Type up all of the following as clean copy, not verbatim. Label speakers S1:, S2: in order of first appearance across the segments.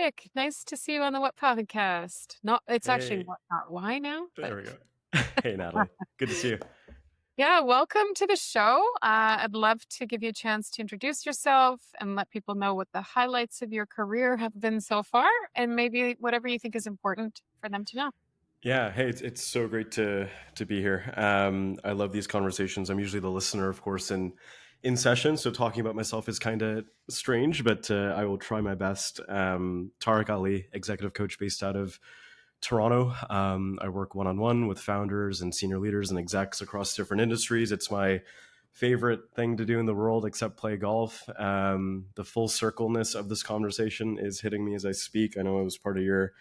S1: Tarik. Nice to see you on the What podcast. Not, it's actually
S2: Hey,
S1: what, not why now, but
S2: there we go. Hey, Natalie. Good to see you.
S1: yeah, welcome to the show. I'd love to give you a chance to introduce yourself and let people know what the highlights of your career have been so far, and maybe whatever you think is important for them to know.
S2: Yeah, hey, it's so great to be here. I love these conversations. I'm usually the listener, of course, in session, so talking about myself is kind of strange, but I will try my best. Tarik Ali, executive coach based out of Toronto. I work one on one with founders and senior leaders and execs across different industries. It's my favorite thing to do in the world, except play golf. The full circleness of this conversation is hitting me as I speak. I know I was part of your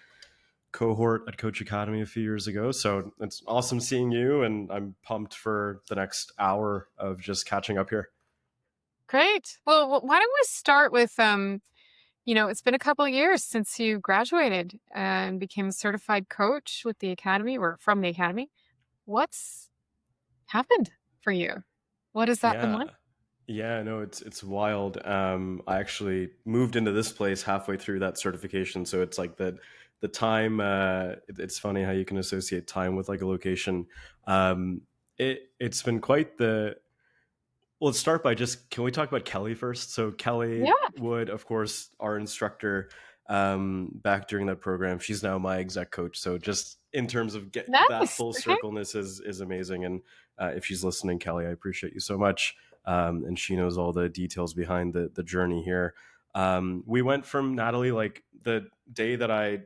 S2: cohort at Coach Academy a few years ago. So it's awesome seeing you, and I'm pumped for the next hour of just catching up here.
S1: Great. Well, why don't we start with it's been a couple of years since you graduated and became a certified coach with the academy or from the academy. What's happened for you? What has that been
S2: Yeah.
S1: like?
S2: Yeah, no, it's wild. I actually moved into this place halfway through that certification, so it's like the time. It's funny how you can associate time with like a location. It's been quite the Well, let's start by just can we talk about Kelly first? So Kelly
S1: Yeah,
S2: Wood, of course, our instructor back during that program. She's now my exec coach. So just in terms of that
S1: nice.
S2: full
S1: Okay.
S2: circleness is amazing. And if she's listening, Kelly, I appreciate you so much. And she knows all the details behind the journey here. We went from Natalie, like the day that I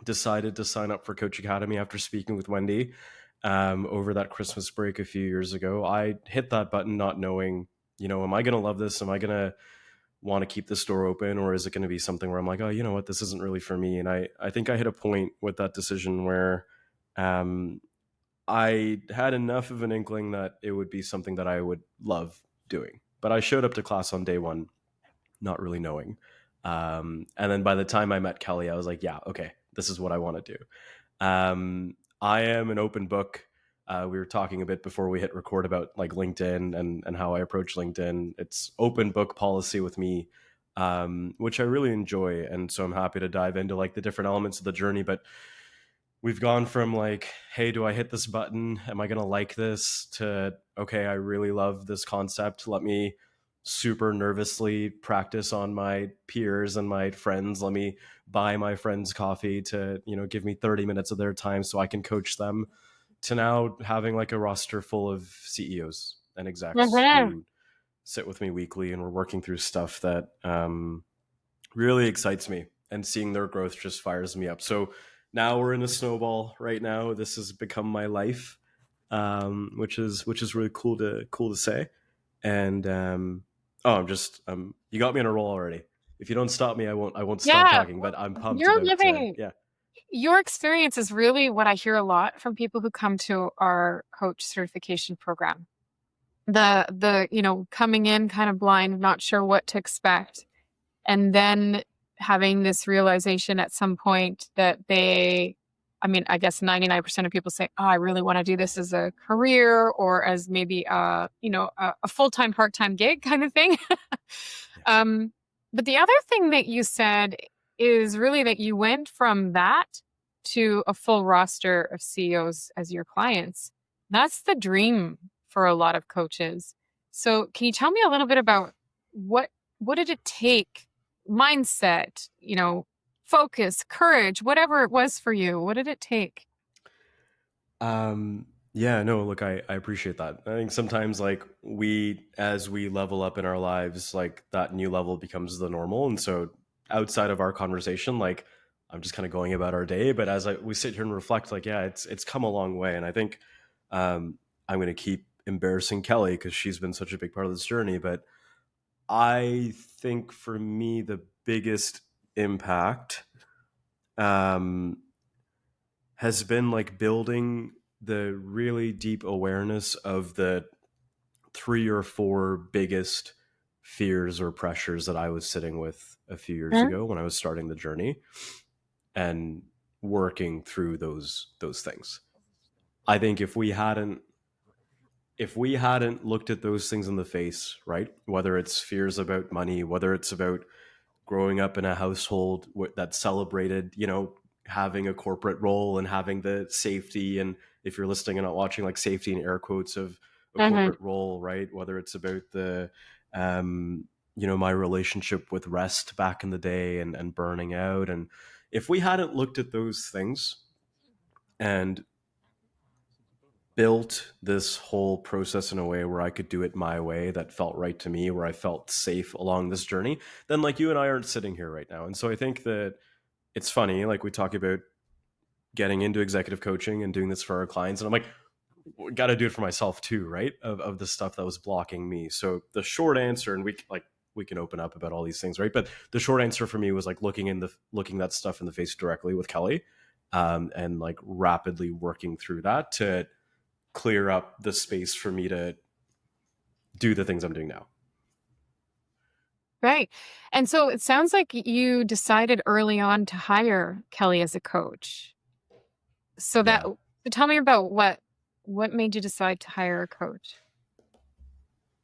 S2: decided to sign up for Coach Academy after speaking with Wendy over that Christmas break a few years ago. I hit that button not knowing, am I going to love this? Am I going to want to keep this door open? Or is it going to be something where I'm like, oh, you know what? This isn't really for me. And I think I hit a point with that decision where um, I had enough of an inkling that it would be something that I would love doing. But I showed up to class on day one, not really knowing. And then by the time I met Kelly, I was like, yeah, okay, this is what I want to do. I am an open book. We were talking a bit before we hit record about like LinkedIn and how I approach LinkedIn. It's open book policy with me, which I really enjoy. And so I'm happy to dive into like the different elements of the journey. But we've gone from like, hey, do I hit this button? Am I going to like this? To, okay, I really love this concept. Let me super nervously practice on my peers and my friends. Let me buy my friends coffee to, give me 30 minutes of their time so I can coach them, to now having like a roster full of CEOs and execs
S1: Mhm.
S2: who sit with me weekly, and we're working through stuff that really excites me, and seeing their growth just fires me up. So now we're in a snowball right now. This has become my life, which is really cool to say. And oh, you got me on a roll already. If you don't stop me, I won't stop
S1: Yeah,
S2: talking.
S1: well,
S2: But I'm pumped
S1: you're
S2: about
S1: living
S2: yeah.
S1: your experience is really what I hear a lot from people who come to our coach certification program. The coming in kind of blind, not sure what to expect, and then having this realization at some point that I guess 99% of people say, oh, I really want to do this as a career or as maybe a full-time part-time gig kind of thing.
S2: Yeah.
S1: um but the other thing that you said is really that you went from that to a full roster of CEOs as your clients. That's the dream for a lot of coaches. So can you tell me a little bit about what did it take? Mindset, focus, courage, whatever it was for you. What did it take?
S2: Yeah, no, look, I appreciate that. I think sometimes like as we level up in our lives, like that new level becomes the normal. And so outside of our conversation, like I'm just kind of going about our day. But we sit here and reflect, like, yeah, it's come a long way. And I think I'm going to keep embarrassing Kelly because she's been such a big part of this journey. But I think for me, the biggest impact um, has been like building the really deep awareness of the three or four biggest fears or pressures that I was sitting with a few years
S1: Mhm.
S2: ago when I was starting the journey, and working through those things. I think if we hadn't looked at those things in the face, right? Whether it's fears about money, whether it's about growing up in a household that celebrated, having a corporate role and having the safety, and if you're listening and not watching, like safety in air quotes of a
S1: Mm-hmm.
S2: corporate role, right? Whether it's about the, my relationship with rest back in the day, and burning out. And if we hadn't looked at those things and built this whole process in a way where I could do it my way that felt right to me, where I felt safe along this journey, then like you and I aren't sitting here right now. And so I think that it's funny, like we talk about getting into executive coaching and doing this for our clients. And I'm like, got to do it for myself too, right? Of the stuff that was blocking me. So the short answer, and we can open up about all these things, right? But the short answer for me was like looking that stuff in the face directly with Kelly, and like rapidly working through that to clear up the space for me to do the things I'm doing now.
S1: Right. And so it sounds like you decided early on to hire Kelly as a coach. So
S2: Yeah.
S1: tell me about what made you decide to hire a coach?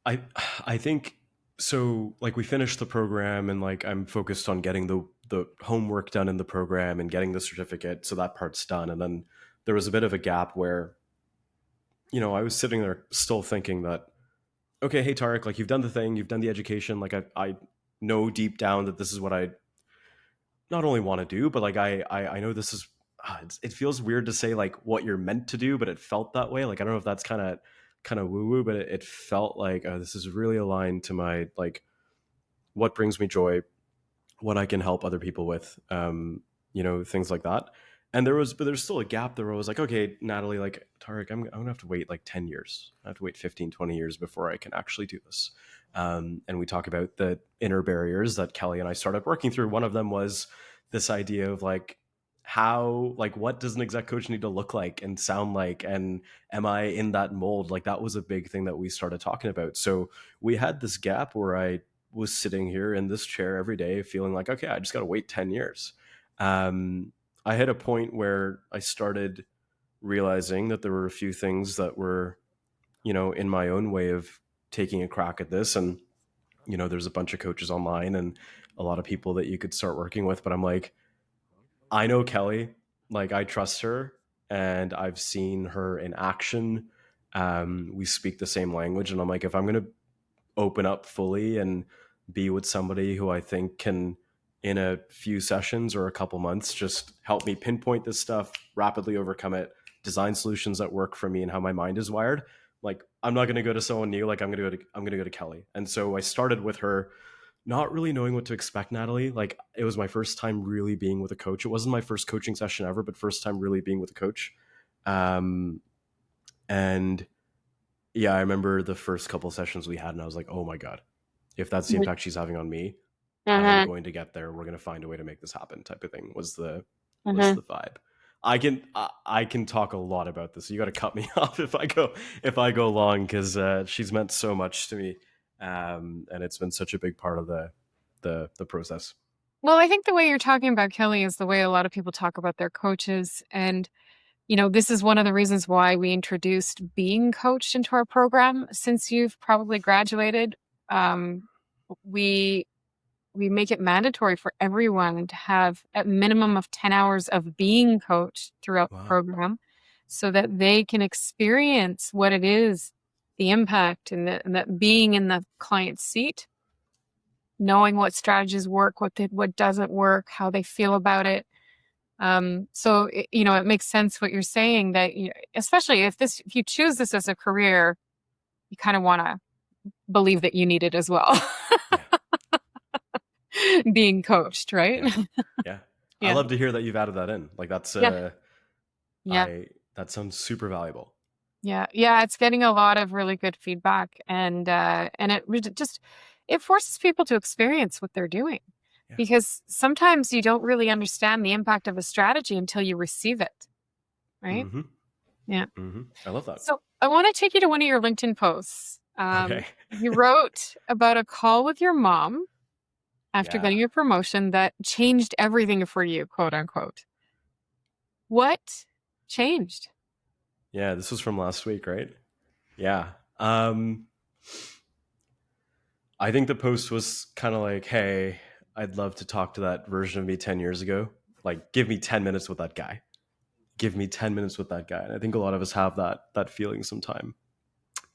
S2: I I think so. Like we finished the program, and like I'm focused on getting the homework done in the program and getting the certificate, so that part's done. And then there was a bit of a gap where, I was sitting there still thinking that, okay, hey Tarik, like you've done the thing, you've done the education, like I know deep down that this is what I not only want to do, but like I know this is. It feels weird to say like what you're meant to do, but it felt that way. Like I don't know if that's kind of woo woo, but it felt like, oh, this is really aligned to my like what brings me joy, what I can help other people with, things like that. And but there's still a gap there where I was like, okay, Nathalie, like Tarik, I'm gonna have to wait like 10 years. I have to wait 15, 20 years before I can actually do this. And we talk about the inner barriers that Kelly and I started working through. One of them was this idea of like, what does an exec coach need to look like and sound like? And am I in that mold? Like that was a big thing that we started talking about. So we had this gap where I was sitting here in this chair every day feeling like, okay, I just got to wait 10 years. I hit a point where I started realizing that there were a few things that were, in my own way of taking a crack at this. And, there's a bunch of coaches online and a lot of people that you could start working with. But I'm like, I know Kelly, like I trust her and I've seen her in action. We speak the same language. And I'm like, if I'm going to open up fully and be with somebody who I think can, in a few sessions or a couple months, just help me pinpoint this stuff, rapidly overcome it, design solutions that work for me and how my mind is wired. Like I'm not going to go to someone new. Like I'm going to go to Kelly. And so I started with her, not really knowing what to expect, Nathalie. Like it was my first time really being with a coach. It wasn't my first coaching session ever, but first time really being with a coach. And yeah, I remember the first couple sessions we had, and I was like, oh my God, if that's the impact she's having on me, I'm
S1: Mm-hmm.
S2: going to get there. We're going to find a way to make this happen, type of thing was
S1: Mm-hmm.
S2: the vibe. I can talk a lot about this. So you got to cut me off if I go long, because she's meant so much to me, and it's been such a big part of the process.
S1: Well, I think the way you're talking about Kelly is the way a lot of people talk about their coaches. And, this is one of the reasons why we introduced being coached into our program. Since you've probably graduated, um, we we make it mandatory for everyone to have a minimum of 10 hours of being coached throughout the
S2: Wow.
S1: program so that they can experience what it is, the impact, and that being in the client's seat, knowing what strategies work, what doesn't work, how they feel about it. So it makes sense what you're saying, that especially if you choose this as a career, you kind of want to believe that you need it as well.
S2: Yeah.
S1: Being coached, right?
S2: Yeah. Yeah. I
S1: Yeah.
S2: love to hear that you've added that in. Like
S1: Yeah. Yeah.
S2: I that sounds super valuable.
S1: Yeah. Yeah. It's getting a lot of really good feedback, and it forces people to experience what they're doing,
S2: Yeah.
S1: because sometimes you don't really understand the impact of a strategy until you receive it. Right.
S2: Mm-hmm.
S1: Yeah.
S2: Mm-hmm. I love that.
S1: So I want to take you to one of your LinkedIn posts.
S2: Okay.
S1: You wrote about a call with your mom after
S2: Yeah.
S1: getting your promotion that changed everything for you, quote unquote. What changed?
S2: Yeah, this was from last week, right? Yeah. I think the post was kind of like, hey, I'd love to talk to that version of me 10 years ago. Like, give me 10 minutes with that guy. Give me 10 minutes with that guy. And I think a lot of us have that feeling sometime.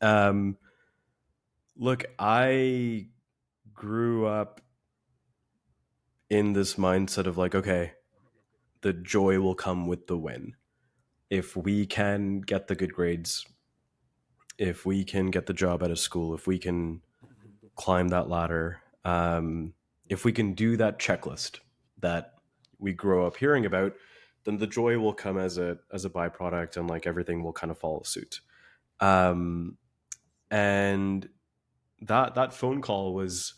S2: Um, Look, I grew up in this mindset of like, okay, the joy will come with the win. If we can get the good grades, if we can get the job out of school, if we can climb that ladder, if we can do that checklist that we grow up hearing about, then the joy will come as a byproduct, and like everything will kind of follow suit. Um, and that phone call was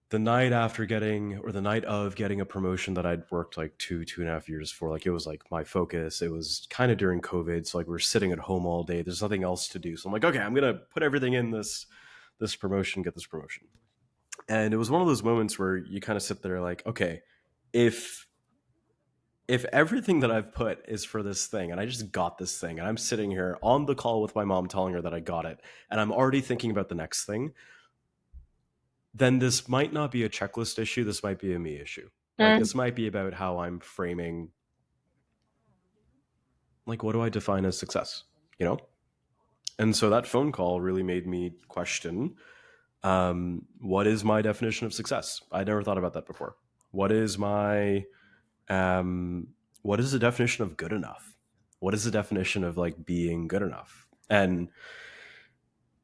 S2: the night after getting, or the night of getting a promotion that I'd worked like 2.5 years for. Like, it was like my focus. It was kind of during COVID, so like we're sitting at home all day. There's nothing else to do, so I'm like, okay, I'm gonna put everything in this promotion, get this promotion. And it was one of those moments where you kind of sit there like, okay, if everything that I've put is for this thing, and I just got this thing, and I'm sitting here on the call with my mom telling her that I got it, and I'm already thinking about the next thing, then this might not be a checklist issue. This might be a me issue. Like,
S1: Mm.
S2: this might be about how I'm framing, like, what do I define as success, you know? And so that phone call really made me question, what is my definition of success? I never thought about that before. What is my, what is the definition of good enough? What is the definition of like being good enough? And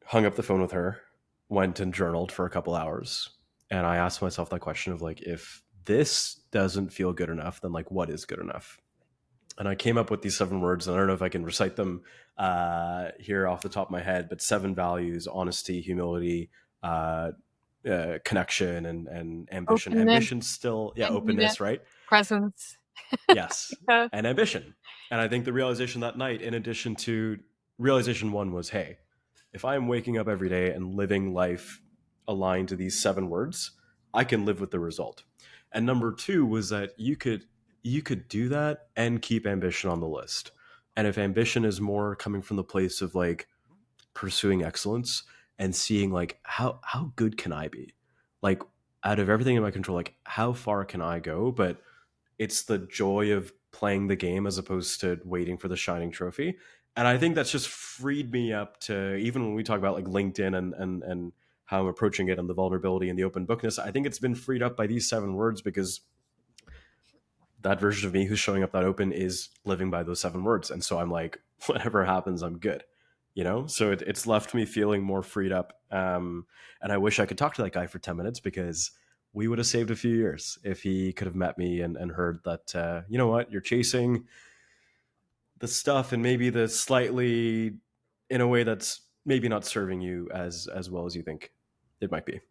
S2: hung up the phone with her, went and journaled for a couple hours. And I asked myself that question of like, if this doesn't feel good enough, then like, what is good enough? And I came up with these 7 words, and I don't know if I can recite them here off the top of my head, but 7 values: honesty, humility, connection, and ambition.
S1: Openness,
S2: Ambition still, yeah,
S1: genuineness,
S2: openness, right?
S1: presence.
S2: Yes.
S1: Yeah.
S2: And ambition. And I think the realization that night, in addition to realization one, was, hey, if I'm waking up every day and living life aligned to these 7 words, I can live with the result. And number two was that you could do that and keep ambition on the list. And if ambition is more coming from the place of like pursuing excellence and seeing like how good can I be? Like, out of everything in my control, like how far can I go? But it's the joy of playing the game as opposed to waiting for the shining trophy. And I think that's just freed me up to, even when we talk about like LinkedIn and how I'm approaching it and the vulnerability and the open bookness, I think it's been freed up by these 7 words, because that version of me who's showing up that open is living by those 7 words. And so I'm like, whatever happens, I'm good. So it's left me feeling more freed up. And I wish I could talk to that guy for 10 minutes, because we would have saved a few years if he could have met me and heard that, you know what, you're chasing the stuff and maybe the slightly, in a way that's maybe not serving you as well as you think it might be.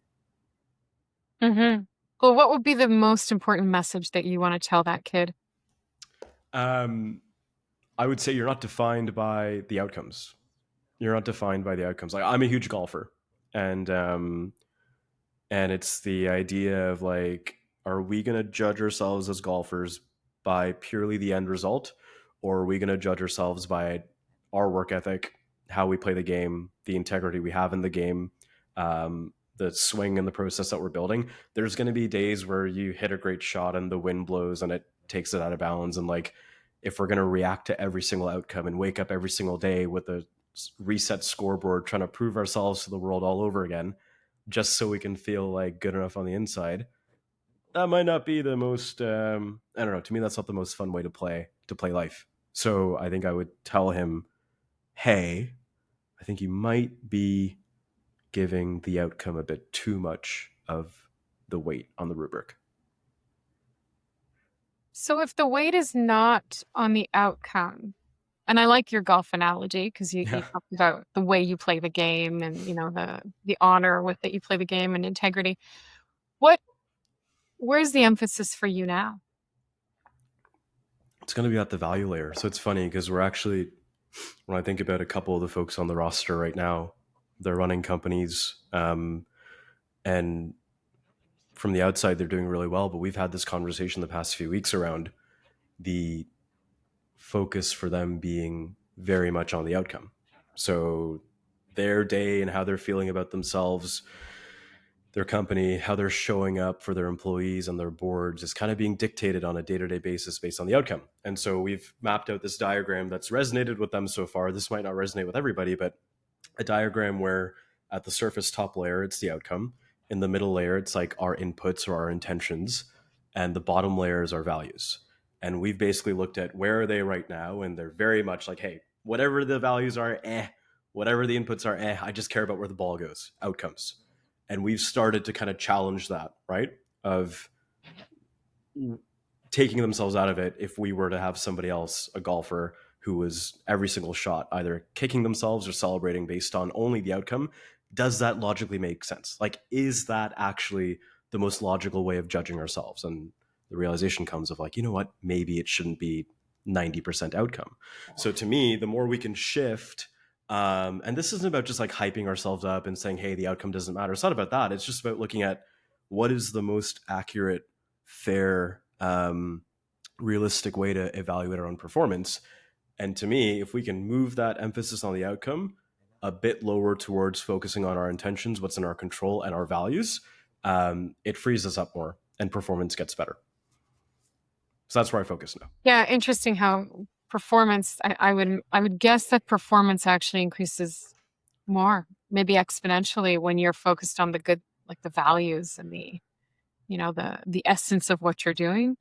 S1: Mm-hmm. Well, what would be the most important message that you want to tell that kid?
S2: Um, I would say you're not defined by the outcomes. You're not defined by the outcomes. Like, I'm a huge golfer, and it's the idea of like, are we going to judge ourselves as golfers by purely the end result, or are we going to judge ourselves by our work ethic, how we play the game, the integrity we have in the game, the swing and the process that we're building? There's going to be days where you hit a great shot and the wind blows and it takes it out of bounds, and like, if we're going to react to every single outcome and wake up every single day with a reset scoreboard trying to prove ourselves to the world all over again, just so we can feel like good enough on the inside, that might not be the most, I don't know, to me that's not the most fun way to play life. So I think I would tell him, hey, I think you might be giving the outcome a bit too much of the weight on the rubric.
S1: So if the weight is not on the outcome, and I like your golf analogy because you
S2: Yeah.
S1: talked about the way you play the game and the honor with that you play the game and integrity. What Where's the emphasis for you now?
S2: It's going to be at the value layer. So it's funny because we're actually, when I think about a couple of the folks on the roster right now, they're running companies, and from the outside they're doing really well, but we've had this conversation the past few weeks around the focus for them being very much on the outcome. So their day and how they're feeling about themselves their company, how they're showing up for their employees and their boards is kind of being dictated on a day-to-day basis based on the outcome. And so we've mapped out this diagram that's resonated with them so far. This might not resonate with everybody, but a diagram where at the surface top layer, it's the outcome. In the middle layer, it's like our inputs or our intentions. And the bottom layer is our values. And we've basically looked at where are they right now. And they're very much like, hey, whatever the values are, whatever the inputs are, I just care about where the ball goes, outcomes. And we've started to kind of challenge that, right? Of taking themselves out of it if we were to have somebody else, a golfer, who was every single shot either kicking themselves or celebrating based on only the outcome. Does that logically make sense? Like, is that actually the most logical way of judging ourselves? And the realization comes of like, you know what, maybe it shouldn't be 90% outcome. So to me, the more we can shift, and this isn't about just like hyping ourselves up and saying, hey, the outcome doesn't matter. It's not about that. It's just about looking at what is the most accurate, fair, realistic way to evaluate our own performance. And to me, if we can move that emphasis on the outcome a bit lower towards focusing on our intentions, what's in our control, and our values, it frees us up more and performance gets better. So that's where I focus now.
S1: Yeah, interesting how performance, I would guess that performance actually increases more, maybe exponentially, when you're focused on the good, like the values and the, the essence of what you're doing.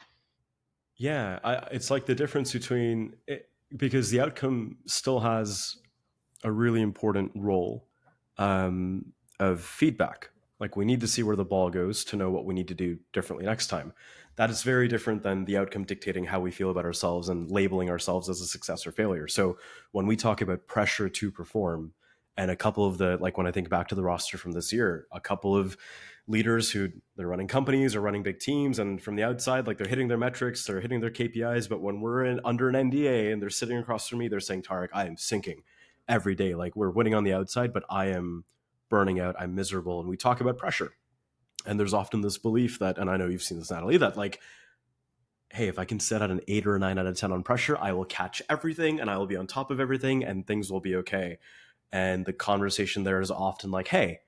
S2: Yeah, it's like the difference between it, because the outcome still has a really important role of feedback. Like, we need to see where the ball goes to know what we need to do differently next time. That is very different than the outcome dictating how we feel about ourselves and labeling ourselves as a success or failure. So when we talk about pressure to perform, and a couple of the, like when I think back to the roster from this year, a couple of leaders who they're running companies or running big teams, and from the outside, like they're hitting their metrics, they're hitting their KPIs, but when we're under an NDA and they're sitting across from me, they're saying, Tarik, I am sinking every day. Like, we're winning on the outside, but I am burning out, I'm miserable. And we talk about pressure. And there's often this belief that, and I know you've seen this, Nathalie, that like, hey, if I can set at an 8 or a 9 out of 10 on pressure, I will catch everything and I will be on top of everything and things will be okay. And the conversation there is often like, hey,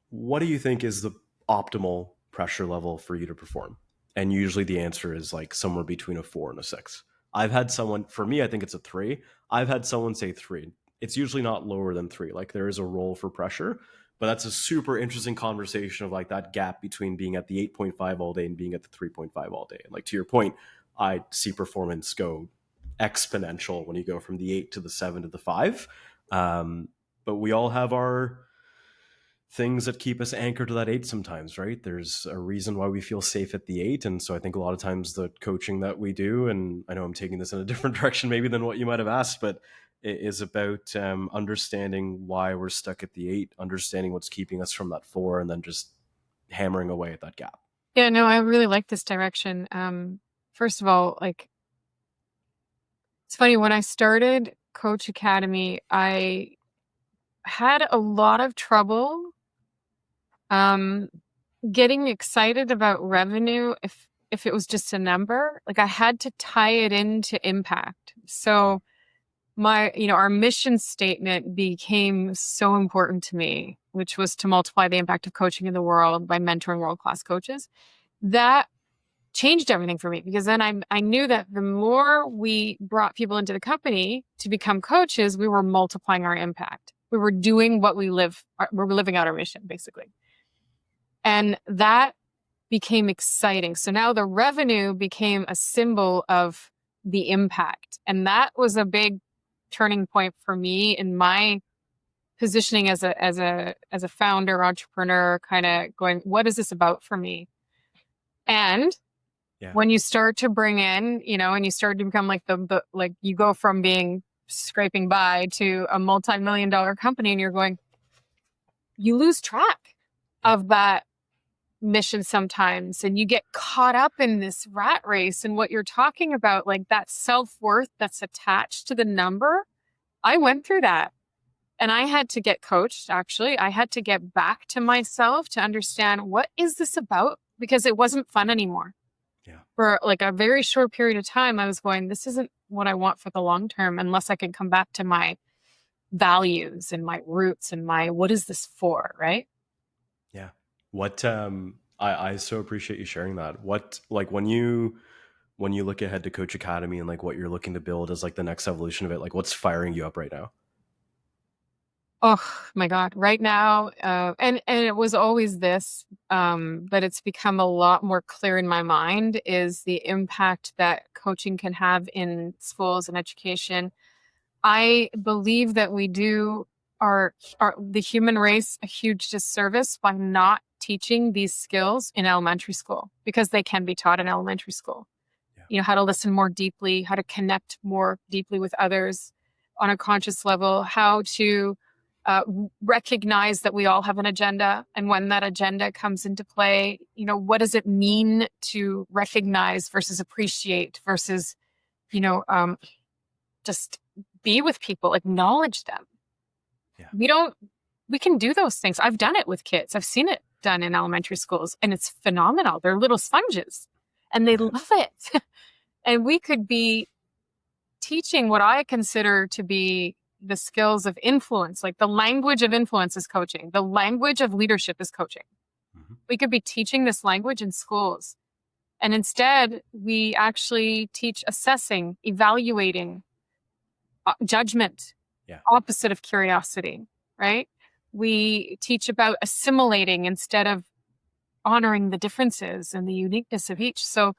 S2: what do you think is the optimal pressure level for you to perform? And usually the answer is like somewhere between a 4 and a 6. I've had someone, for me, I think it's a 3. I've had someone say 3. It's usually not lower than 3. Like, there is a role for pressure, but that's a super interesting conversation of like that gap between being at the 8.5 all day and being at the 3.5 all day. And like, to your point, I see performance go exponential when you go from the 8 to the 7 to the 5. But we all have our things that keep us anchored to that 8 sometimes, right? There's a reason why we feel safe at the 8. And so I think a lot of times the coaching that we do, and I know I'm taking this in a different direction maybe than what you might have asked, but it is about understanding why we're stuck at the 8, understanding what's keeping us from that 4, and then just hammering away at that gap.
S1: Yeah, no, I really like this direction. First of all, like, it's funny, when I started Coach Academy, I had a lot of trouble getting excited about revenue if it was just a number. Like, I had to tie it into impact. So our mission statement became so important to me, which was to multiply the impact of coaching in the world by mentoring world-class coaches. That changed everything for me, because then I knew that the more we brought people into the company to become coaches, we were multiplying our impact. We were doing what we live. We were living out our mission, basically. And that became exciting. So now the revenue became a symbol of the impact. And that was a big turning point for me in my positioning as a founder, entrepreneur, kind of going, what is this about for me? And when you start to bring in, and you start to become like the like, you go from being scraping by to a multi-million-dollar company, and you're going, you lose track of that mission sometimes, and you get caught up in this rat race. And what you're talking about, like that self-worth that's attached to the number, I went through that. And I had to get coached, actually. I had to get back to myself to understand, what is this about? Because it wasn't fun anymore. Yeah. For like a very short period of time, I was going, this isn't what I want for the long term, unless I can come back to my values and my roots and my, what is this for, right?
S2: Yeah. What I so appreciate you sharing that. What, like, when you look ahead to Coach Academy and like what you're looking to build as like the next evolution of it, like what's firing you up right now?
S1: Oh my God. Right now, and it was always this, but it's become a lot more clear in my mind is the impact that coaching can have in schools and education. I believe that we do the human race a huge disservice by not teaching these skills in elementary school because they can be taught in elementary school.
S2: Yeah.
S1: You know, how to listen more deeply, how to connect more deeply with others on a conscious level, how to recognize that we all have an agenda. And when that agenda comes into play, you know, what does it mean to recognize versus appreciate versus, you know, just be with people, acknowledge them.
S2: Yeah.
S1: We don't, we can do those things. I've done it with kids. I've seen it done in elementary schools and it's phenomenal. They're little sponges and they
S2: Yeah.
S1: love it. And we could be teaching what I consider to be the skills of influence, like the language of influence is coaching, the language of leadership is coaching.
S2: Hmm.
S1: We could be teaching this language in schools. And instead, we actually teach assessing, evaluating, judgment,
S2: Yeah.
S1: opposite of curiosity, right? We teach about assimilating instead of honoring the differences and the uniqueness of each. So,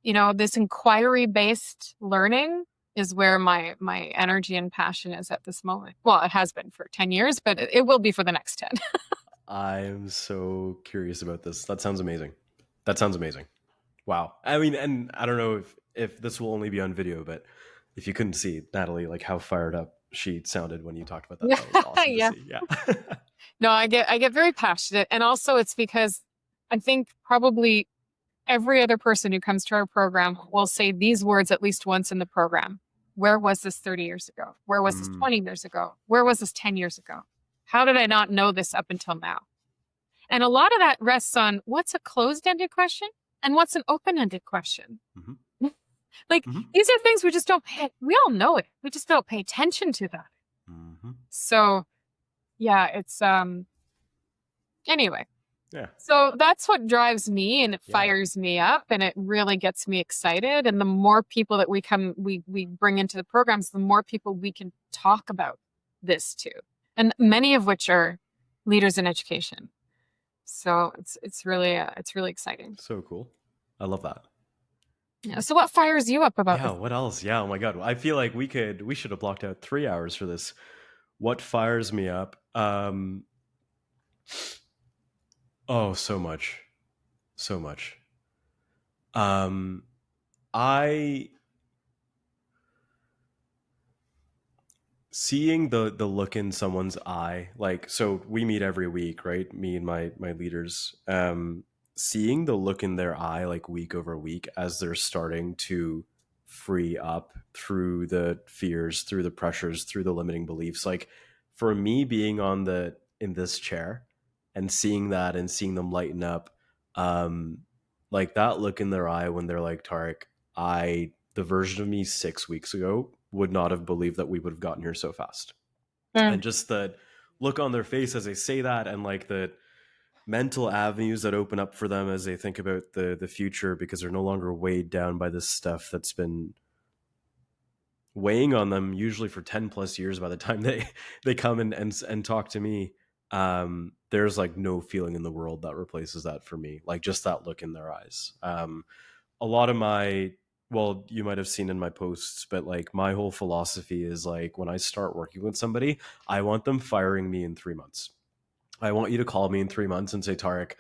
S1: you know, this inquiry based learning is where my energy and passion is at this moment. Well, it has been for 10 years, but it will be for the next 10.
S2: I'm so curious about this. That sounds amazing. That sounds amazing. Wow. I mean, and I don't know if this will only be on video, but if you couldn't see Natalie, like how fired up she sounded when you talked about that,
S1: Yeah.
S2: that was awesome to
S1: Yeah.
S2: see. Yeah.
S1: No, I get very passionate. And also it's because I think probably every other person who comes to our program will say these words at least once in the program. Where was this 30 years ago? Where was this
S2: Mm,
S1: 20 years ago? Where was this 10 years ago? How did I not know this up until now? And a lot of that rests on what's a closed ended question and what's an open ended question.
S2: mhm,
S1: Like
S2: mhm,
S1: these are things we just don't pay, we all know it. We just don't pay attention to that.
S2: mhm.
S1: So yeah, it's anyway.
S2: Yeah.
S1: So that's what drives me and it
S2: Yeah.
S1: fires me up and it really gets me excited. And the more people that we bring into the programs, the more people we can talk about this to. And many of which are leaders in education. So it's really exciting.
S2: So cool. I love that.
S1: Yeah. So what fires you up about
S2: Yeah.
S1: this?
S2: What else? Yeah. Oh my God. I feel like we should have blocked out 3 hours for this. What fires me up? Oh, so much. So much. Um, I seeing the look in someone's eye, like, so we meet every week, right, me and my leaders, seeing the look in their eye like week over week as they're starting to free up through the fears, through the pressures, through the limiting beliefs, like for me being on the in this chair and seeing that and seeing them lighten up, um like that look in their eye when they're like, Tarik, I the version of me 6 weeks ago would not have believed that we would have gotten here so fast.
S1: Mm,
S2: And just the look on their face as they say that, and like the mental avenues that open up for them as they think about the future, because they're no longer weighed down by this stuff that's been weighing on them usually for 10 plus years by the time they come and talk to me. There's like no feeling in the world that replaces that for me, like just that look in their eyes. A lot of my, well, you might have seen in my posts, but like my whole philosophy is like when I start working with somebody, I want them firing me in 3 months. I want you to call me in 3 months and say, Tarik,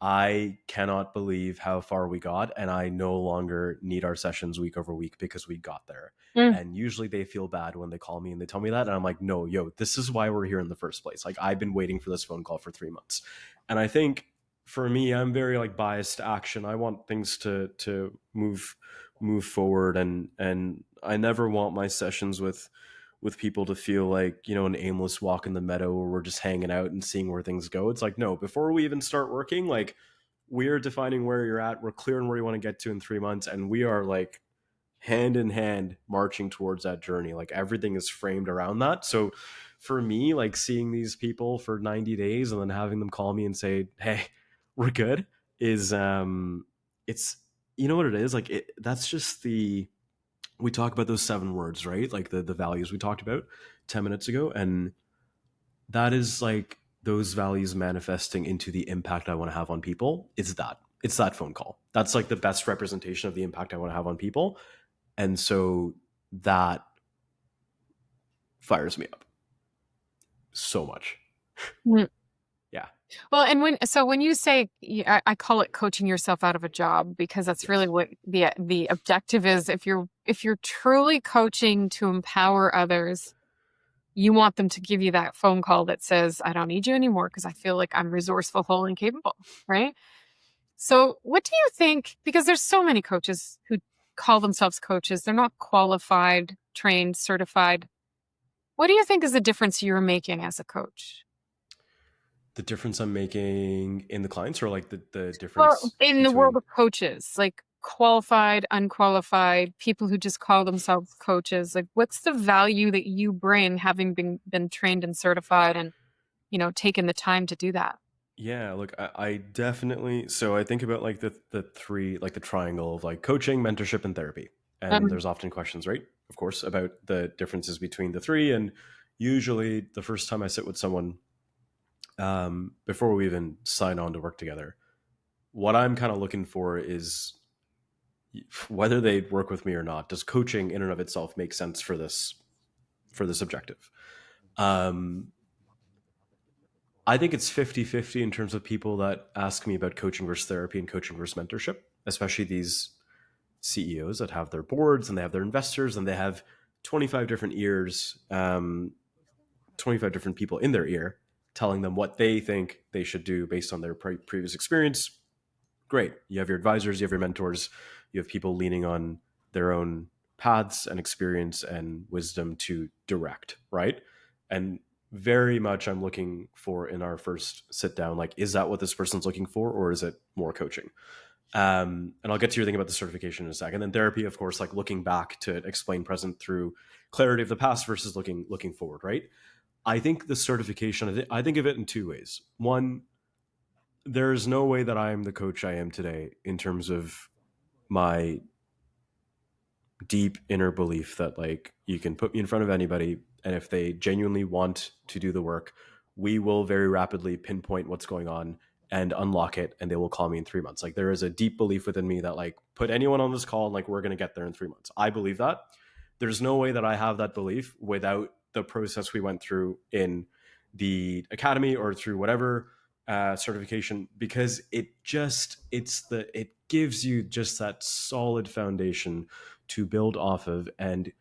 S2: I cannot believe how far we got, and I no longer need our sessions week over week because we got there.
S1: mm,
S2: And usually they feel bad when they call me and they tell me that. And I'm like, no, yo, this is why we're here in the first place. Like, I've been waiting for this phone call for 3 months. And I think for me, I'm very like biased to action. I want things to move forward, and I never want my sessions with people to feel like, an aimless walk in the meadow where we're just hanging out and seeing where things go. It's like, no, before we even start working, like we're defining where you're at, we're clear on where you want to get to in 3 months, and we are like hand in hand marching towards that journey. Like everything is framed around that. So for me, like seeing these people for 90 days and then having them call me and say, "Hey, we're good," is it's, you know what it is? Like that's just the, we talk about those 7 words, right? Like the values we talked about 10 minutes ago, and that is like those values manifesting into the impact I want to have on people. It's that phone call. That's like the best representation of the impact I want to have on people. And so that fires me up so much.
S1: Mm.
S2: Yeah.
S1: Well, and when you say, I call it coaching yourself out of a job, because that's really
S2: Yes.
S1: what the objective is. If you're truly coaching to empower others, you want them to give you that phone call that says, I don't need you anymore because I feel like I'm resourceful, whole, and capable, right? So what do you think, because there's so many coaches who call themselves coaches, they're not qualified, trained, certified. What do you think is the difference you're making as a coach?
S2: The difference I'm making in the clients, or like the
S1: Well,
S2: difference
S1: in the world
S2: between,
S1: of coaches, like qualified, unqualified, people who just call themselves coaches, like what's the value that you bring, having been trained and certified and, taken the time to do that?
S2: yeah, look, I definitely, so I think about like the three, like the triangle of like coaching, mentorship, and therapy. And
S1: Um,
S2: there's often questions, right? Of course, about the differences between the three. And usually the first time I sit with someone, before we even sign on to work together, what I'm kind of looking for is whether they work with me or not. Does coaching in and of itself make sense for this objective? Um, I think it's 50-50 in terms of people that ask me about coaching versus therapy and coaching versus mentorship, especially these CEOs that have their boards and they have their investors and they have 25 different ears, 25 different people in their ear telling them what they think they should do based on their previous experience. Great. You have your advisors, you have your mentors, you have people leaning on their own paths and experience and wisdom to direct, right? And very much I'm looking for in our first sit down, like, is that what this person's looking for, or is it more coaching? And I'll get to your thing about the certification in a second. And therapy, of course, like looking back to explain present through clarity of the past versus looking forward, right? I think the certification, I think of it in 2 ways. One, there's no way that I am the coach I am today in terms of my deep inner belief that like you can put me in front of anybody, and if they genuinely want to do the work, we will very rapidly pinpoint what's going on and unlock it, and they will call me in 3 months. Like there is a deep belief within me that like put anyone on this call and like we're going to get there in 3 months. I believe that. There's no way that I have that belief without the process we went through in the academy or through whatever certification, because it gives you just that solid foundation to build off of and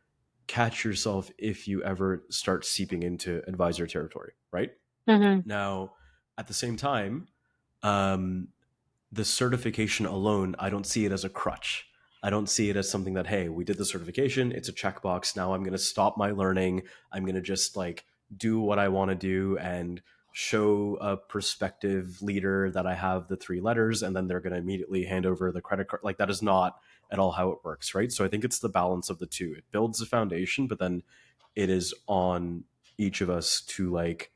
S2: catch yourself if you ever start seeping into advisor territory, right?
S1: mhm.
S2: Now, at the same time, um, the certification alone, I don't see it as a crutch. I don't see it as something that, hey, we did the certification, it's a checkbox. Now I'm going to stop my learning. I'm going to just like do what I want to do and show a prospective leader that I have the 3 letters, and then they're going to immediately hand over the credit card. Like that is not at all how it works, right? So I think it's the balance of the two. It builds a foundation, but then it is on each of us to like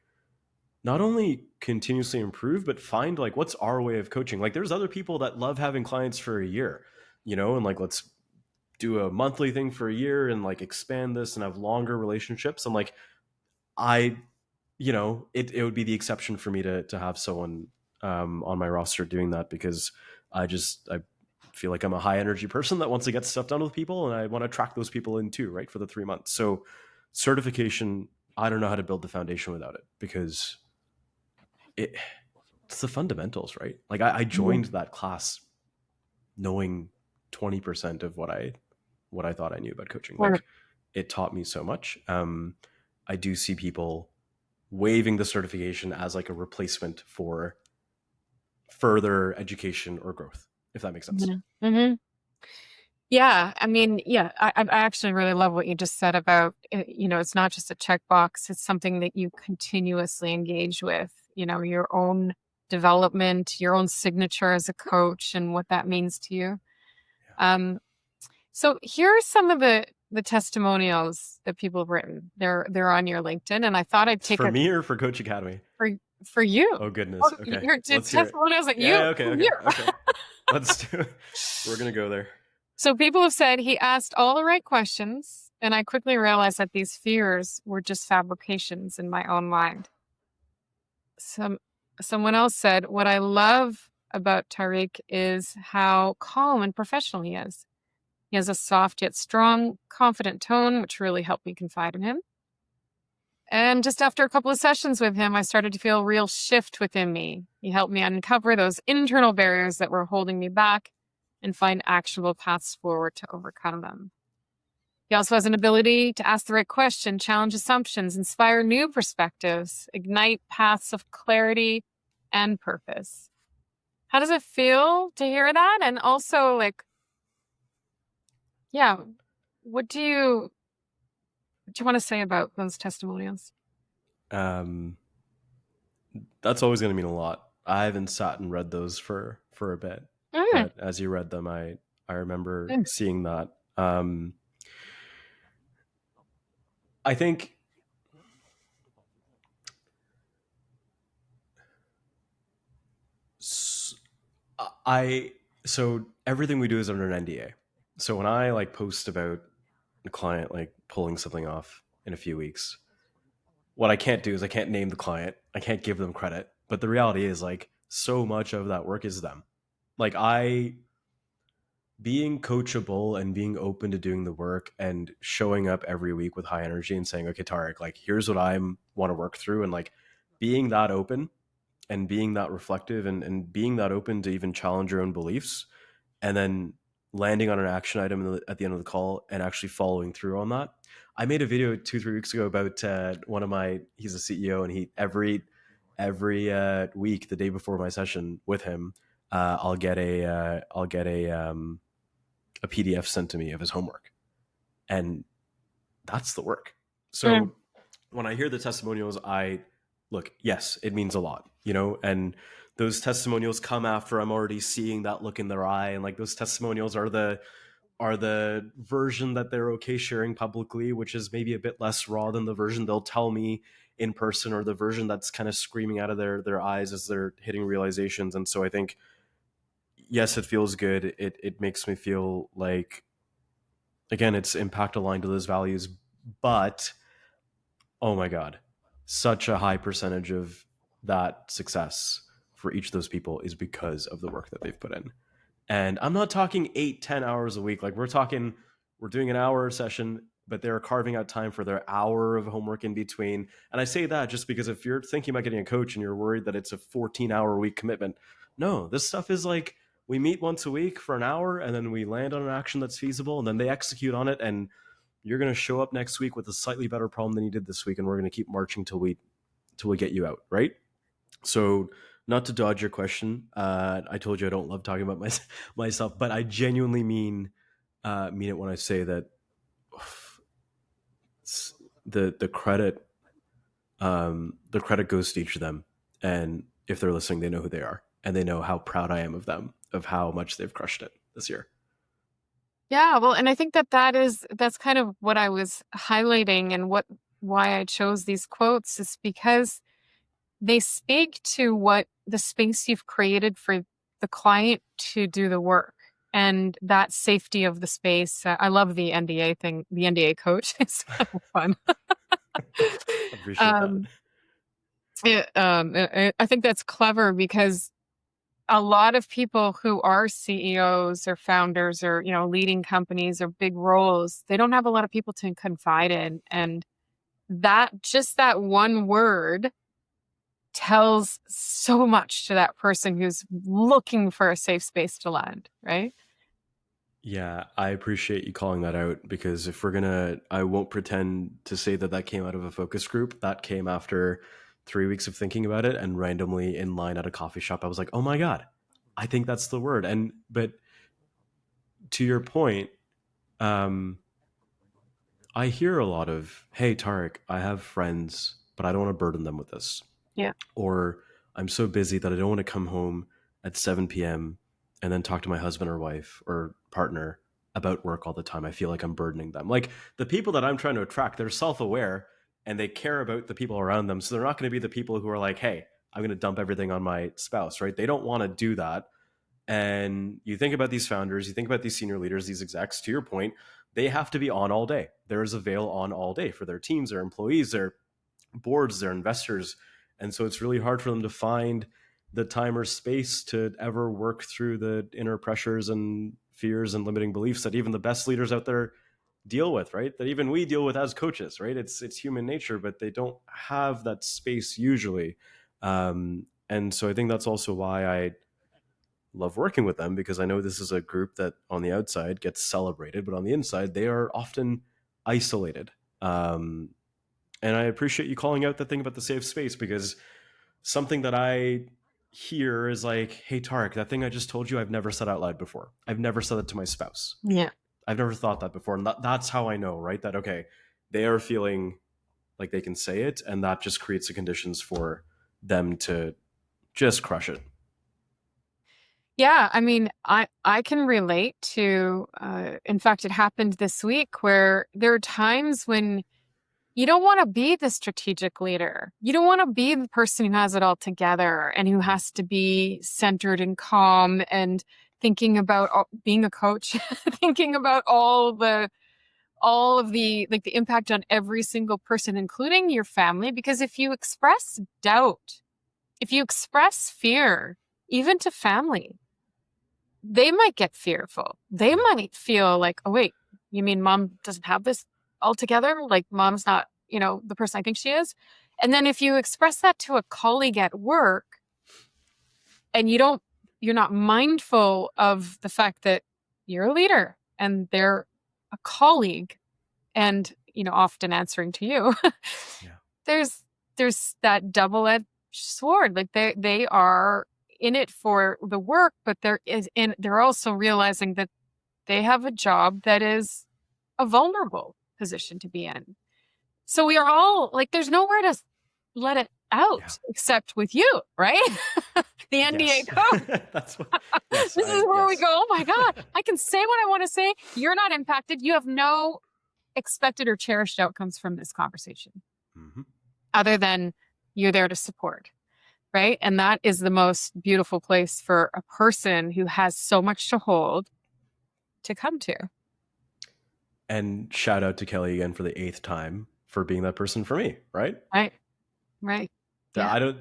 S2: not only continuously improve, but find like what's our way of coaching. Like there's other people that love having clients for a year, and like let's do a monthly thing for a year and like expand this and have longer relationships. I'm like, I, it would be the exception for me to have someone on my roster doing that, because I feel like I'm a high energy person that wants to get stuff done with people, and I want to attract those people in too, right? For the 3 months. So certification, I don't know how to build the foundation without it, because it, it's the fundamentals, right? Like I
S1: Mhm.
S2: joined that class knowing 20% of what I thought I knew about coaching.
S1: Or-
S2: Like it taught me so much. I do see people waiving the certification as like a replacement for further education or growth, if that makes sense.
S1: Mhm. Mhm. Yeah, I mean, yeah, I actually really love what you just said about, it's not just a checkbox, it's something that you continuously engage with, your own development, your own signature as a coach and what that means to you.
S2: Yeah.
S1: Um, so here are some of the the testimonials that people have written. They're on your LinkedIn, and I thought I'd
S2: It's
S1: take
S2: for
S1: a
S2: me or for Coach Academy?
S1: for for you.
S2: Oh goodness.
S1: Oh,
S2: Okay,
S1: your
S2: let's hear it.
S1: testimonials that
S2: Yeah.
S1: you
S2: Okay. Okay.
S1: you.
S2: Okay. Let's do it. We're gonna go there.
S1: So people have said he asked all the right questions, and I quickly realized that these fears were just fabrications in my own mind. Some Someone else said, "What I love about Tarik is how calm and professional he is. He has a soft yet strong, confident tone, which really helped me confide in him. And just after a couple of sessions with him, I started to feel a real shift within me. He helped me uncover those internal barriers that were holding me back and find actionable paths forward to overcome them. He also has an ability to ask the right question, challenge assumptions, inspire new perspectives, ignite paths of clarity and purpose." How does it feel to hear that? And also, like, yeah, what do you want to say about those testimonials?
S2: Um, that's always gonna mean a lot. I haven't sat and read those for a bit,
S1: Mm,
S2: but as you read them, I remember
S1: mm,
S2: seeing that. I think I so everything we do is under an NDA. So when I like post about a client like pulling something off in a few weeks, what I can't do is I can't name the client. I can't give them credit. But the reality is like so much of that work is them. Like I being coachable and being open to doing the work and showing up every week with high energy and saying, okay, Tarik, like here's what I want to work through, and like being that open and being that reflective and being that open to even challenge your own beliefs, and then landing on an action item at the end of the call and actually following through on that. I made a video 2-3 weeks ago about one of my, he's a CEO, and he every week, the day before my session with him, I'll get a PDF sent to me of his homework, and that's the work.
S1: mm,
S2: So when I hear the testimonials, I look, yes, it means a lot, and those testimonials come after I'm already seeing that look in their eye, and like those testimonials are the version that they're okay sharing publicly, which is maybe a bit less raw than the version they'll tell me in person, or the version that's kind of screaming out of their eyes as they're hitting realizations. And so I think, yes, it feels good. It makes me feel like, again, it's impact aligned to those values, but oh my God, such a high percentage of that success for each of those people is because of the work that they've put in. And I'm not talking 8-10 hours a week. Like we're doing an hour session, but they're carving out time for their hour of homework in between. And I say that just because if you're thinking about getting a coach and you're worried that it's a 14-hour a week commitment, no, this stuff is like we meet once a week for an hour, and then we land on an action that's feasible, and then they execute on it. And you're going to show up next week with a slightly better problem than you did this week. And we're going to keep marching till we get you out. Right. So, not to dodge your question, I told you I don't love talking about myself, but I genuinely mean it when I say that the credit goes to each of them, and if they're listening, they know who they are, and they know how proud I am of them, of how much they've crushed it this year.
S1: yeah, well, and I think that's kind of what I was highlighting, and why I chose these quotes is because they speak to what the space you've created for the client to do the work, and that safety of the space. I love the NDA thing, the NDA coach. It's kind of fun.
S2: Appreciate that.
S1: um, I think that's clever because a lot of people who are CEOs or founders or, leading companies or big roles, they don't have a lot of people to confide in. And that one word tells so much to that person who's looking for a safe space to land, right?
S2: Yeah, I appreciate you calling that out, because if I won't pretend to say that came out of a focus group. That came after 3 weeks of thinking about it, and randomly in line at a coffee shop, I was like, oh my God, I think that's the word. But to your point, um, I hear a lot of, hey, Tarik, I have friends, but I don't want to burden them with this.
S1: Yeah.
S2: Or I'm so busy that I don't want to come home at 7 p.m. and then talk to my husband or wife or partner about work all the time. I feel like I'm burdening them. Like the people that I'm trying to attract, they're self-aware and they care about the people around them. So they're not going to be the people who are like, hey, I'm going to dump everything on my spouse, right? They don't want to do that. And you think about these founders, you think about these senior leaders, these execs, to your point, they have to be on all day. There is a veil on all day for their teams, their employees, their boards, their investors. And so it's really hard for them to find the time or space to ever work through the inner pressures and fears and limiting beliefs that even the best leaders out there deal with, right? That even we deal with as coaches, right? It's human nature, but they don't have that space usually. And so I think that's also why I love working with them, because I know this is a group that on the outside gets celebrated, but on the inside, they are often isolated. And I appreciate you calling out the thing about the safe space, because something that I hear is like, hey, Tarik, that thing I just told you, I've never said out loud before. I've never said it to my spouse.
S1: Yeah.
S2: I've never thought that before. And that's how I know, right? That, okay, they are feeling like they can say it. And that just creates the conditions for them to just crush it.
S1: Yeah, I mean, I can relate to, in fact, it happened this week where there are times when you don't want to be the strategic leader. You don't want to be the person who has it all together and who has to be centered and calm and thinking about being a coach, thinking about all of the like the impact on every single person, including your family. Because if you express doubt, if you express fear, even to family, they might get fearful. They might feel like, oh, wait, you mean mom doesn't have this all together? Like mom's not, the person I think she is. And then if you express that to a colleague at work and you're not mindful of the fact that you're a leader and they're a colleague and, often answering to you,
S2: Yeah.
S1: there's that double-edged sword. Like they are in it for the work, but they're also realizing that they have a job that is a vulnerable position to be in. So we are all like, there's nowhere to let it out except with you, right? The NDA code.
S2: That's what. Yes,
S1: This is where we go. Oh my God, I can say what I want to say. You're not impacted. You have no expected or cherished outcomes from this conversation, other than you're there to support. Right. And that is the most beautiful place for a person who has so much to hold to come to.
S2: And shout out to Kelly again for the 8th time for being that person for me. Right.
S1: Right.
S2: Yeah.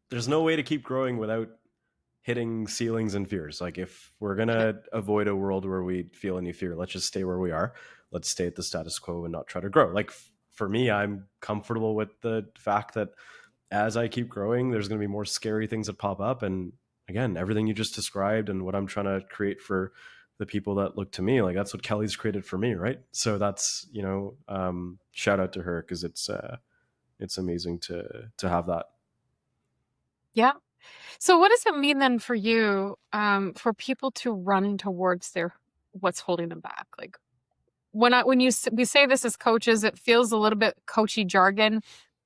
S2: There's no way to keep growing without hitting ceilings and fears. Like if we're going to avoid a world where we feel any fear, let's just stay where we are. Let's stay at the status quo and not try to grow. Like for me, I'm comfortable with the fact that as I keep growing, there's going to be more scary things that pop up. And again, everything you just described and what I'm trying to create for the people that look to me, like that's what Kelly's created for me. Right. So that's, shout out to her, because it's amazing to have that.
S1: Yeah. So what does it mean then for you, for people to run towards what's holding them back? Like we say this as coaches, it feels a little bit coachy jargon.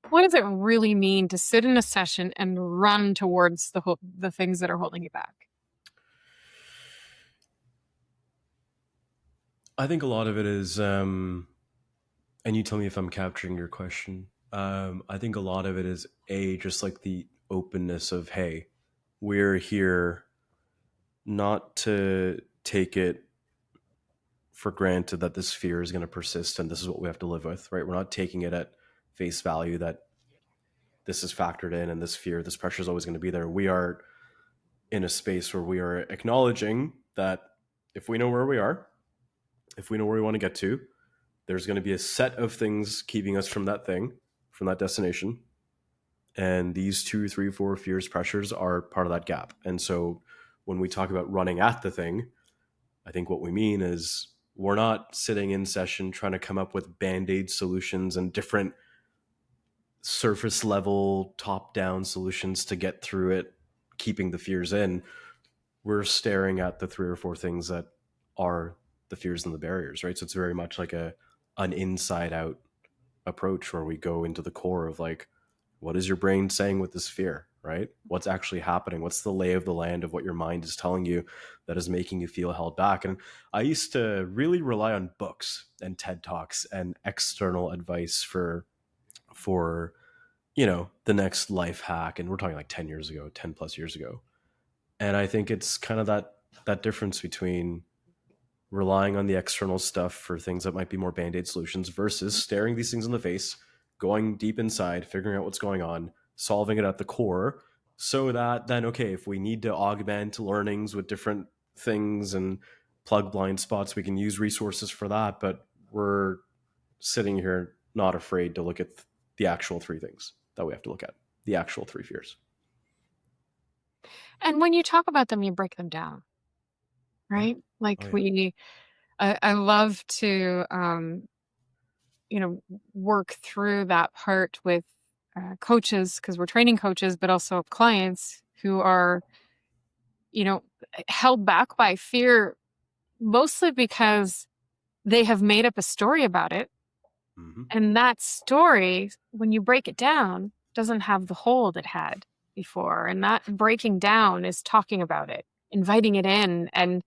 S1: What does it really mean to sit in a session and run towards the things that are holding you back?
S2: I think a lot of it is, and you tell me if I'm capturing your question. I think a lot of it is just like the openness of, hey, we're here not to take it for granted that this fear is going to persist and this is what we have to live with, right? We're not taking it at face value that this is factored in and this fear, this pressure is always going to be there. We are in a space where we are acknowledging that if we know where we are, if we know where we want to get to, there's going to be a set of things keeping us from that thing, from that destination. And these 2, 3, 4 fears, pressures are part of that gap. And so when we talk about running at the thing, I think what we mean is we're not sitting in session trying to come up with band-aid solutions and different surface level, top-down solutions to get through it, keeping the fears in. We're staring at the 3 or 4 things that are the fears and the barriers, right? So it's very much like an inside-out approach where we go into the core of like, what is your brain saying with this fear, right? What's actually happening? What's the lay of the land of what your mind is telling you that is making you feel held back? And I used to really rely on books and TED Talks and external advice for the next life hack. And we're talking like 10 years ago, 10 plus years ago. And I think it's kind of that difference between relying on the external stuff for things that might be more band-aid solutions versus staring these things in the face, going deep inside, figuring out what's going on, solving it at the core, so that then, okay, if we need to augment learnings with different things and plug blind spots, we can use resources for that. But we're sitting here not afraid to look at the actual three things that we have to look at, the actual three fears.
S1: And when you talk about them, you break them down, right? Like
S2: Oh, yeah.
S1: I love to, work through that part with coaches, because we're training coaches, but also clients who are, held back by fear, mostly because they have made up a story about it.
S2: Mm-hmm.
S1: And that story, when you break it down, doesn't have the hold it had before. And that breaking down is talking about it, inviting it in. And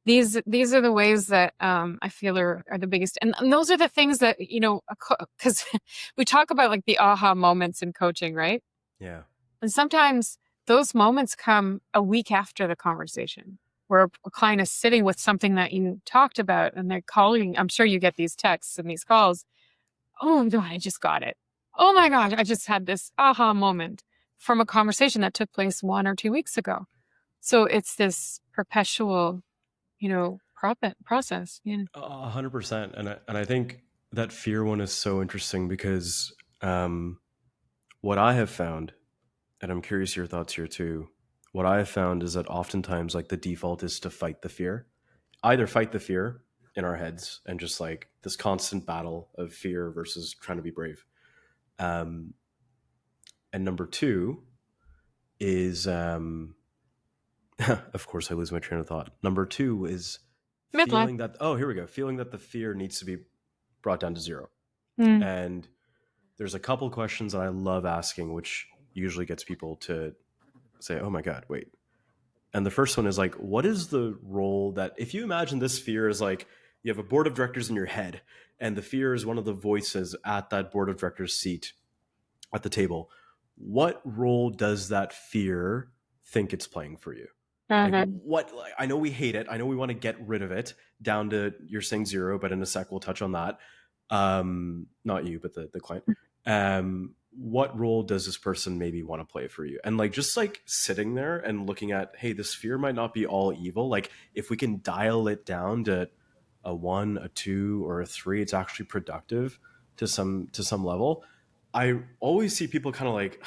S1: these are the ways that I feel are the biggest. And those are the things that, because we talk about like the aha moments in coaching, right?
S2: Yeah.
S1: And sometimes those moments come a week after the conversation, where a client is sitting with something that you talked about and they're calling. I'm sure you get these texts and these calls. Oh no, I just got it. Oh my gosh, I just had this aha moment from a conversation that took place 1 or 2 weeks ago. So it's this perpetual, process. Yeah.
S2: 100%. And I think that fear one is so interesting because what I have found, and I'm curious your thoughts here too. What I have found is that oftentimes, like, the default is to fight the fear, either fight the fear in our heads and just like this constant battle of fear versus trying to be brave. Um, and number two is, of course, I lose my train of thought. Number two is
S1: Midlife.
S2: feeling that, oh, here we go, feeling that the fear needs to be brought down to zero.
S1: Mm.
S2: And there's a couple questions that I love asking, which usually gets people to say, oh my God, wait. And the first one is like, what is the role that, if you imagine this fear is like, you have a board of directors in your head, and the fear is one of the voices at that board of directors seat at the table. What role does that fear think it's playing for you? Like,
S1: Okay.
S2: what, I know we hate it. I know we want to get rid of it down to, you're saying zero, but in a sec, we'll touch on that. Not you, but the client. What role does this person maybe want to play for you? And like, just like sitting there and looking at, hey, this fear might not be all evil. Like, if we can dial it down to a 1, a 2, or a 3, it's actually productive to some level. I always see people kind of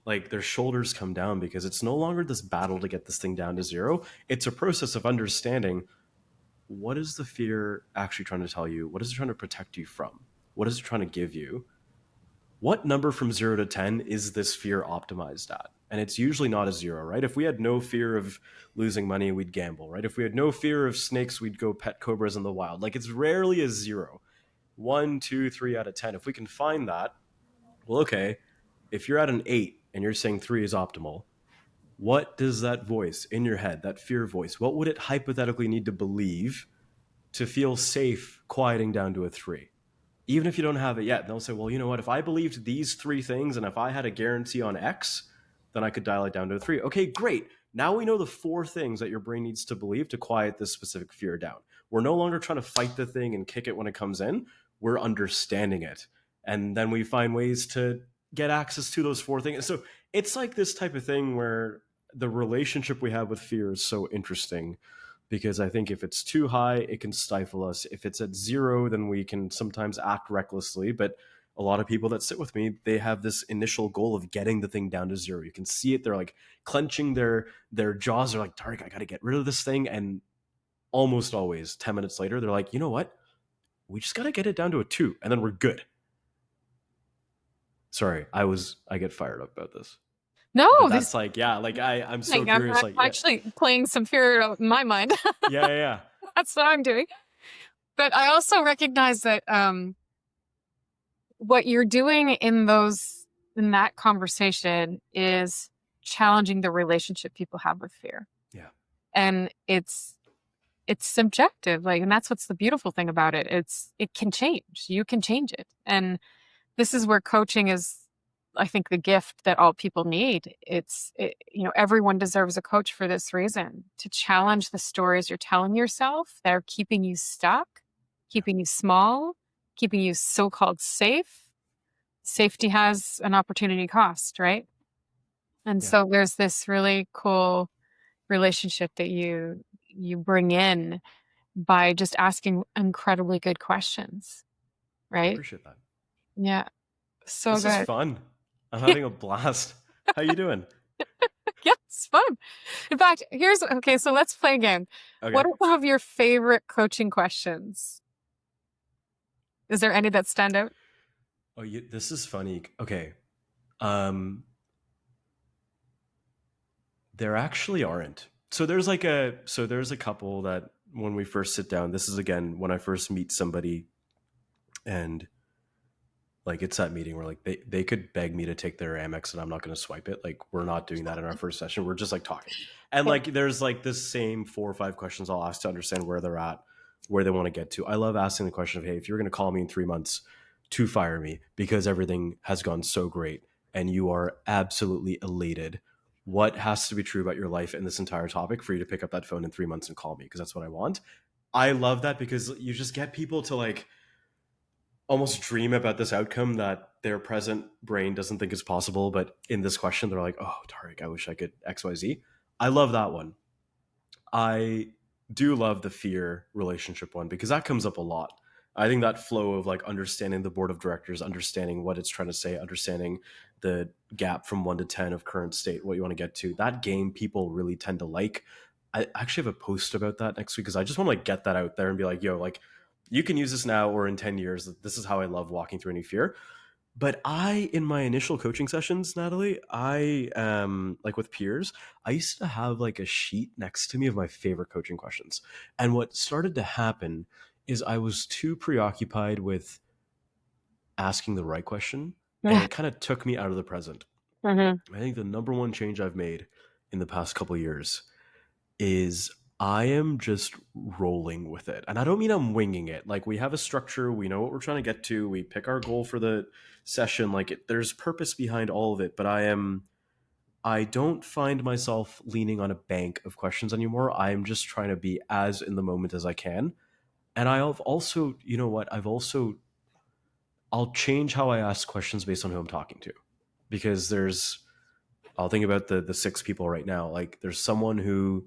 S2: like their shoulders come down because it's no longer this battle to get this thing down to zero. It's a process of understanding, what is the fear actually trying to tell you? What is it trying to protect you from? What is it trying to give you? What number from 0 to 10 is this fear optimized at? And it's usually not a 0, right? If we had no fear of losing money, we'd gamble, right? If we had no fear of snakes, we'd go pet cobras in the wild. Like, it's rarely a 0. 1, 2, 3 out of 10. If we can find that, well, okay, if you're at an 8 and you're saying 3 is optimal, what does that voice in your head, that fear voice, what would it hypothetically need to believe to feel safe quieting down to a 3? Even if you don't have it yet, they'll say, well, you know what, if I believed these 3 things and if I had a guarantee on X, then I could dial it down to a 3. Okay, great. Now we know the 4 things that your brain needs to believe to quiet this specific fear down. We're no longer trying to fight the thing and kick it when it comes in. We're understanding it. And then we find ways to get access to those 4 things. So it's like this type of thing where the relationship we have with fear is so interesting, because I think if it's too high, it can stifle us. If it's at 0, then we can sometimes act recklessly. But a lot of people that sit with me, they have this initial goal of getting the thing down to 0. You can see it. They're like clenching their jaws. They're like, Tarik, I got to get rid of this thing. And almost always 10 minutes later, they're like, you know what? We just got to get it down to a 2 and then we're good. Sorry, I get fired up about this.
S1: No,
S2: But
S1: this
S2: that's like, yeah, like I'm so
S1: like I'm
S2: curious. Like, yeah,
S1: actually playing some fear out in my mind.
S2: yeah.
S1: That's what I'm doing. But I also recognize that what you're doing in that conversation is challenging the relationship people have with fear.
S2: Yeah.
S1: And it's subjective. Like, and that's what's the beautiful thing about it. It can change. You can change it. And this is where coaching is, I think, the gift that all people need. Everyone deserves a coach for this reason, to challenge the stories you're telling yourself that are keeping you stuck, keeping you small, keeping you so-called safe. Safety has an opportunity cost, right? And
S2: Yeah.
S1: so there's this really cool relationship that you bring in by just asking incredibly good questions,
S2: I
S1: right?
S2: appreciate that.
S1: Yeah. So
S2: This is
S1: good.
S2: fun. I'm
S1: Yeah.
S2: having a blast. How you doing?
S1: Yeah, it's fun. In fact, okay, so let's play a game. What
S2: Okay.
S1: are some of your favorite coaching questions? Is there any that stand out?
S2: Oh, this is funny. Okay. Um, there actually aren't. So there's a couple that when we first sit down, this is again when I first meet somebody, and like it's that meeting where like they could beg me to take their Amex and I'm not going to swipe it. Like we're not doing that in our first session. We're just like talking. And
S1: Okay.
S2: like there's like this same 4 or 5 questions I'll ask to understand where they're at, where they want to get to. I love asking the question of, hey, if you're going to call me in 3 months to fire me because everything has gone so great and you are absolutely elated, what has to be true about your life and this entire topic for you to pick up that phone in 3 months and call me? Because that's what I want. I love that because you just get people to like almost dream about this outcome that their present brain doesn't think is possible. But in this question, they're like, oh, Tarik, I wish I could XYZ. I love that one. I do love the fear relationship one because that comes up a lot. I think that flow of like understanding the board of directors, understanding what it's trying to say, understanding the gap from 1 to 10 of current state, what you want to get to, that game people really tend to like. I actually have a post about that next week because I just want to like get that out there and be like, yo, like you can use this now or in 10 years. This is how I love walking through any fear. But in my initial coaching sessions, Nathalie, like with peers, I used to have like a sheet next to me of my favorite coaching questions. And what started to happen is I was too preoccupied with asking the right question, and
S1: Yeah.
S2: it kind of took me out of the present.
S1: Mm-hmm.
S2: I think the number one change I've made in the past couple of years is I am just rolling with it. And I don't mean I'm winging it. Like we have a structure, we know what we're trying to get to, we pick our goal for the session, there's purpose behind all of it, but I don't find myself leaning on a bank of questions anymore. I'm just trying to be as in the moment as I can. And I've also, you know what, I'll change how I ask questions based on who I'm talking to. Because I'll think about the 6 people right now. Like there's someone who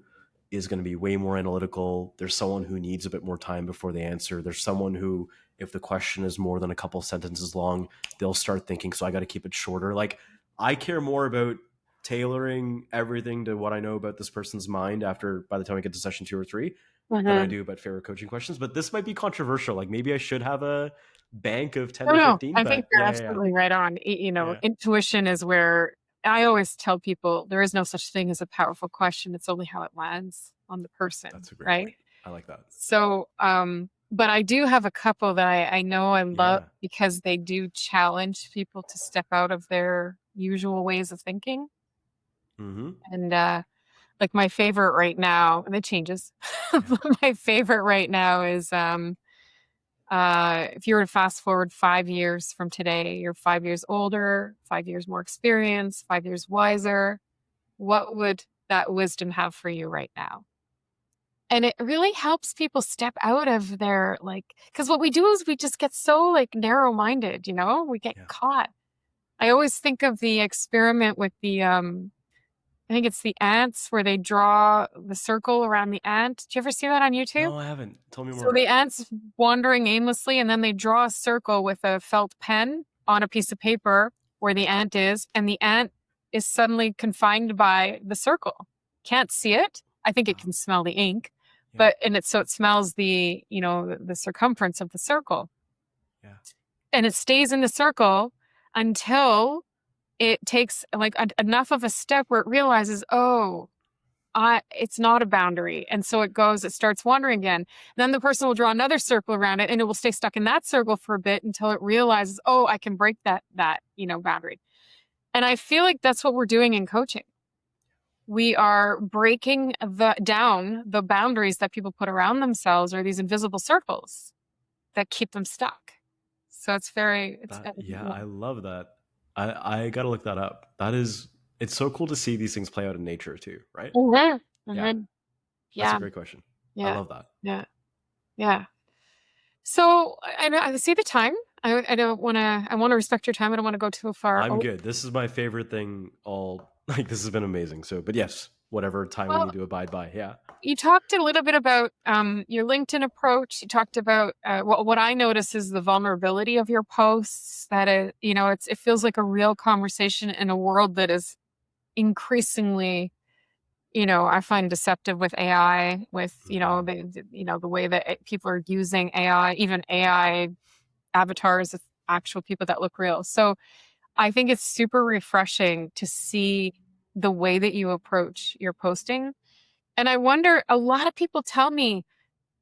S2: is going to be way more analytical. There's someone who needs a bit more time before they answer. There's someone who, if the question is more than a couple sentences long, they'll start thinking, so I got to keep it shorter. Like I care more about tailoring everything to what I know about this person's mind by the time I get to session 2 or 3 than I
S1: Mm-hmm.
S2: do about favorite coaching questions. But this might be controversial. Like maybe I should have a bank of 10
S1: No,
S2: or
S1: no,
S2: 15,
S1: I think
S2: but
S1: you're
S2: yeah.
S1: absolutely right on.
S2: Yeah.
S1: Intuition is where I always tell people there is no such thing as a powerful question. It's only how it lands on the person,
S2: That's a great
S1: right?
S2: point. I like that.
S1: So, but I do have a couple that I know I love
S2: Yeah.
S1: because they do challenge people to step out of their usual ways of thinking.
S2: Mm-hmm.
S1: And like my favorite right now, and it changes.
S2: Yeah.
S1: My favorite right now is if you were to fast forward 5 years from today, you're 5 years older, 5 years more experience, 5 years wiser. What would that wisdom have for you right now? And it really helps people step out of their because what we do is we just get so narrow minded, we get
S2: Yeah.
S1: caught. I always think of the experiment with I think it's the ants where they draw the circle around the ant. Did you ever see that on YouTube?
S2: No, I haven't. Tell me
S1: So
S2: more.
S1: the ant's wandering aimlessly, and then they draw a circle with a felt pen on a piece of paper where the ant is, and the ant is suddenly confined by the circle. Can't see it. I think it
S2: Wow.
S1: can smell the ink,
S2: Yeah.
S1: so it smells the circumference of the circle,
S2: Yeah.
S1: and it stays in the circle until it takes enough of a step where it realizes, oh, it's not a boundary. And so it starts wandering again. Then the person will draw another circle around it and it will stay stuck in that circle for a bit until it realizes, oh, I can break that boundary. And I feel like that's what we're doing in coaching. we are breaking down the boundaries that people put around themselves, or these invisible circles that keep them stuck. So it's very, it's
S2: Yeah, I love that. I gotta look that up. That is, it's so cool to see these things play out in nature too, right?
S1: Mhm,
S2: Yeah,
S1: mhm.
S2: that's a
S1: Yeah,
S2: great question. I
S1: yeah,
S2: love that.
S1: yeah, yeah. So I see the time. I don't want to. I want to respect your time. I don't want to go too far.
S2: I'm
S1: Oh,
S2: good. This is my favorite thing. All like this has been amazing. So, but yes, whatever time we
S1: well,
S2: need to abide by. Yeah.
S1: you talked a little bit about your LinkedIn approach. You talked about what I notice is the vulnerability of your posts. That it feels like a real conversation in a world that is increasingly, I find deceptive with AI, with
S2: Mhm.
S1: the way that people are using AI, even AI avatars of actual people that look real. So I think it's super refreshing to see the way that you approach your posting. And I wonder, a lot of people tell me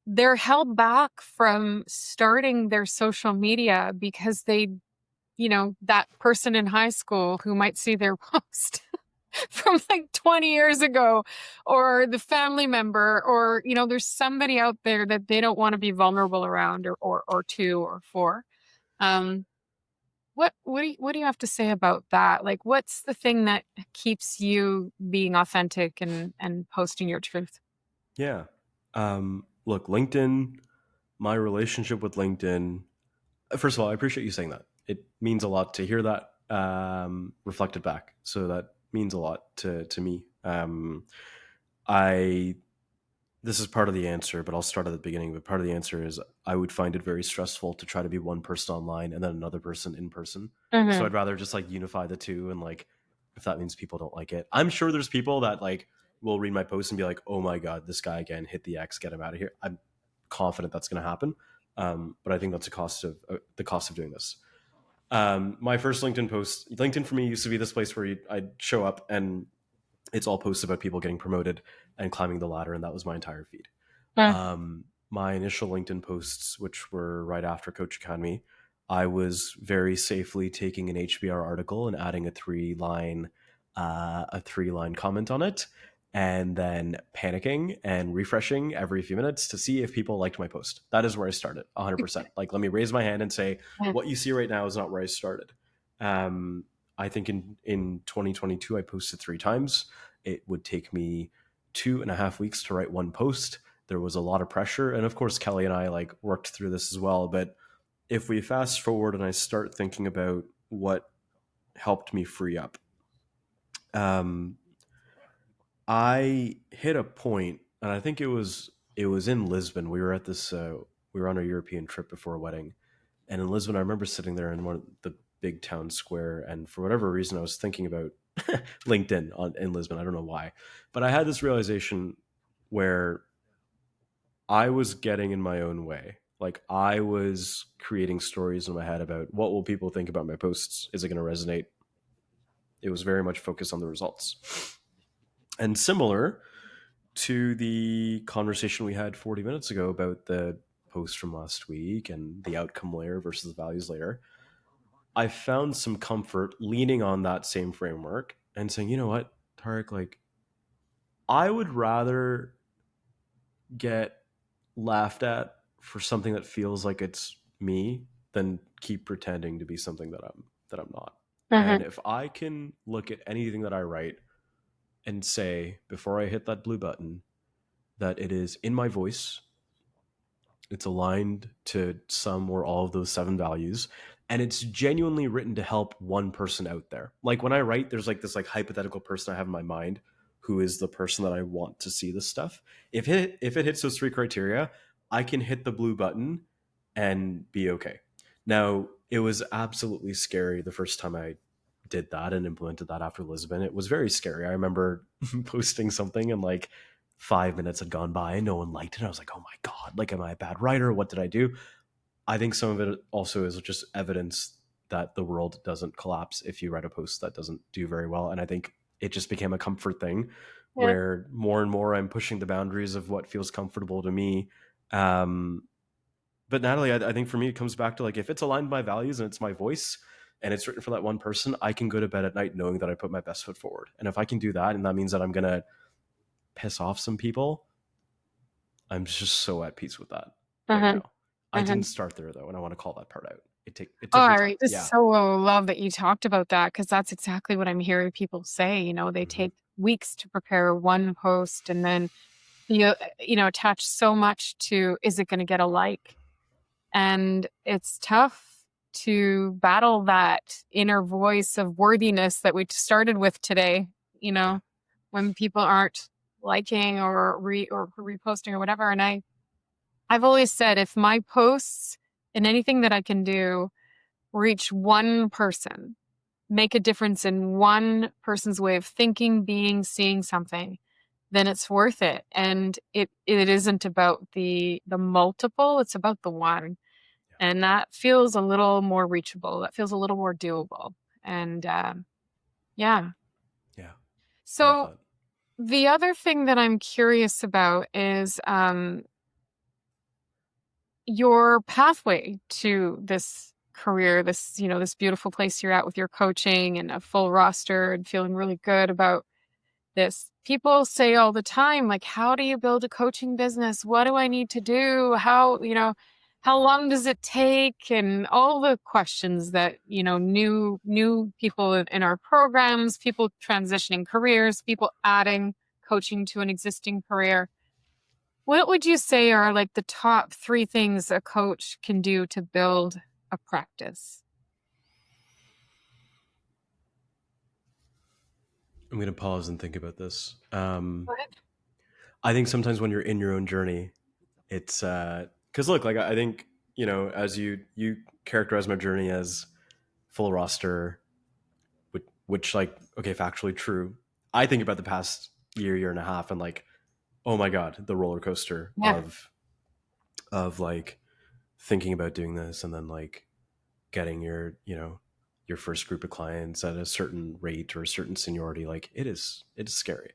S1: they're held back from starting their social media because that person in high school who might see their post from like 20 years ago, or the family member, or, there's somebody out there that they don't want to be vulnerable around, or to, or for. Um, what do you have to say about that? Like, what's the thing that keeps you being authentic and posting your truth?
S2: Yeah. Look, LinkedIn. My relationship with LinkedIn. First of all, I appreciate you saying that. It means a lot to hear that reflected back. So that means a lot to me. I This is part of the answer, but I'll start at the beginning. But part of the answer is I would find it very stressful to try to be one person online and then another person in person. So
S1: Hmm.
S2: I'd rather just like unify the two, and like if that means people don't like it. I'm sure there's people that like will read my post and be like, "Oh my god, this guy again, hit the X, get him out of here." I'm confident that's going to happen. But I think that's the cost of doing this. My first LinkedIn post, LinkedIn for me used to be this place where I'd show up and it's all posts about people getting promoted and climbing the ladder, and that was my entire feed. My initial LinkedIn posts, which were right after Coach Academy, I was very safely taking an HBR article and adding a three line comment on it, and then panicking and refreshing every few minutes to see if people liked my post. That is where I started, 100%. Like, let me raise my hand and say, what you see right now is not where I started. Um, I think in 2022, I posted 3 times. It would take me 2.5 weeks to write one post. There was a lot of pressure, and of course Kelly and I like worked through this as well. But if we fast forward and I start thinking about what helped me free up, um, I hit a point, and I think it was in Lisbon. We were at this we were on a European trip before a wedding, and in Lisbon I remember sitting there in one of the big town square, and for whatever reason I was thinking about LinkedIn in Lisbon. I don't know why, but I had this realization where I was getting in my own way. Like, I was creating stories in my head about what will people think about my posts? Is it going to resonate? It was very much focused on the results. And similar to the conversation we had 40 minutes ago about the post from last week and the outcome layer versus the values layer, I found some comfort leaning on that same framework and saying, you know what, Tarik, like, I would rather get laughed at for something that feels like it's me than keep pretending to be something that I'm not. And
S1: Hmm.
S2: if I can look at anything that I write and say before I hit that blue button that it is in my voice, it's aligned to some or all of those 7 values, and it's genuinely written to help one person out there. Like, when I write, there's like this like hypothetical person I have in my mind who is the person that I want to see this stuff. If it hits those 3 criteria, I can hit the blue button and be okay. Now, it was absolutely scary the first time I did that and implemented that after Lisbon. It was very scary. I remember posting something and like 5 minutes had gone by and no one liked it. I was like, oh my God, like, am I a bad writer? What did I do? I think some of it also is just evidence that the world doesn't collapse if you write a post that doesn't do very well. And I think it just became a comfort thing
S1: Yeah.
S2: where more and more I'm pushing the boundaries of what feels comfortable to me. Um, but Nathalie, I think for me, it comes back to like, if it's aligned with my values and it's my voice, and it's written for that one person, I can go to bed at night knowing that I put my best foot forward. And if I can do that, and that means that I'm going to piss off some people, I'm just so at peace with that right
S1: Uh-huh.
S2: now. I
S1: Uh-huh.
S2: didn't start there though, and I want to call that part out. It
S1: Oh,
S2: took me time.
S1: I just
S2: Yeah.
S1: so love that you talked about that because that's exactly what I'm hearing people say. They
S2: Mm-hmm.
S1: take weeks to prepare one post and then attach so much to is it going to get a like? And it's tough to battle that inner voice of worthiness that we started with today, you
S2: Yeah.
S1: know, when people aren't liking or reposting or whatever. And I've always said if my posts and anything that I can do reach one person, make a difference in one person's way of thinking, being, seeing something, then it's worth it. And it isn't about the multiple, it's about the one.
S2: Yeah.
S1: And that feels a little more reachable. That feels a little more doable. And yeah.
S2: Yeah. I love
S1: So
S2: that.
S1: the other thing that I'm curious about is your pathway to this career, this beautiful place you're at with your coaching and a full roster and feeling really good about this. People say all the time, like, how do you build a coaching business? What do I need to do? How long does it take? And all the questions that, new people in our programs, people transitioning careers, people adding coaching to an existing career. What would you say are like the top 3 things a coach can do to build a practice?
S2: I'm going to pause and think about this.
S1: Go ahead.
S2: I think sometimes when you're in your own journey, it's because look, like I think as you characterize my journey as full roster, which like okay, factually true. I think about the past year and a half, and like, oh my god, the roller coaster
S1: Yeah.
S2: of like thinking about doing this, and then like getting your first group of clients at a certain rate or a certain seniority. Like it is scary.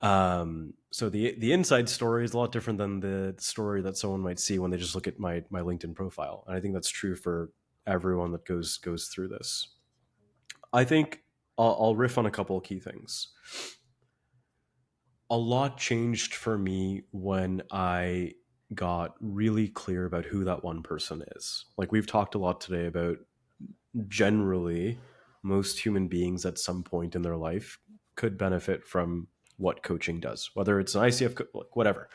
S2: So the inside story is a lot different than the story that someone might see when they just look at my LinkedIn profile, and I think that's true for everyone that goes through this. I think I'll riff on a couple of key things. A lot changed for me when I got really clear about who that one person is. Like we've talked a lot today about generally most human beings at some point in their life could benefit from what coaching does, whether it's an ICF, like whatever.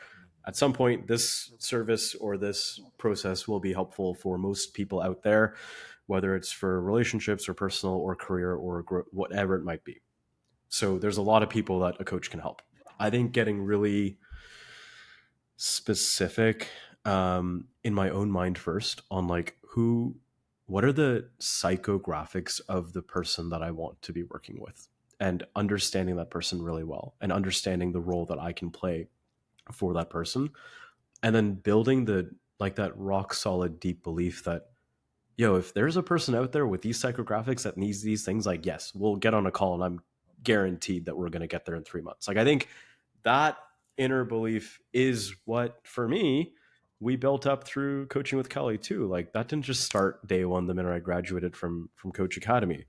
S2: At some point, this service or this process will be helpful for most people out there, whether it's for relationships or personal or career or whatever it might be. So there's a lot of people that a coach can help. I think getting really specific in my own mind first on like what are the psychographics of the person that I want to be working with, and understanding that person really well and understanding the role that I can play for that person, and then building the like that rock solid deep belief that if there's a person out there with these psychographics that needs these things, like yes, we'll get on a call and I'm guaranteed that we're going to get there in 3 months. Like I think that inner belief is what for me we built up through coaching with Kelly too. Like that didn't just start day one the minute I graduated from Coach Academy,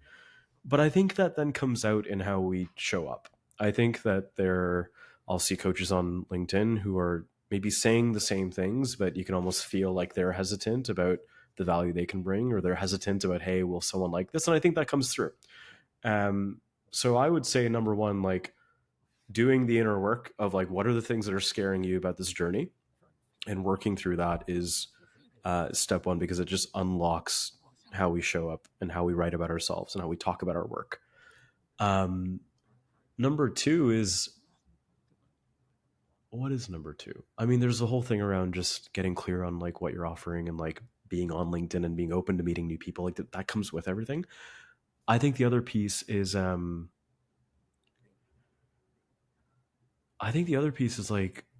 S2: but I think that then comes out in how we show up. I think that I'll see coaches on LinkedIn who are maybe saying the same things, but you can almost feel like they're hesitant about the value they can bring, or they're hesitant about, hey, will someone like this? And I think that comes through. So I would say number one, like doing the inner work of like, what are the things that are scaring you about this journey, and working through that is step one, because it just unlocks how we show up and how we write about ourselves and how we talk about our work. Number two is, what is number two? I mean, there's a whole thing around just getting clear on like what you're offering, and like being on LinkedIn and being open to meeting new people. Like that comes with everything. I think the other piece is like,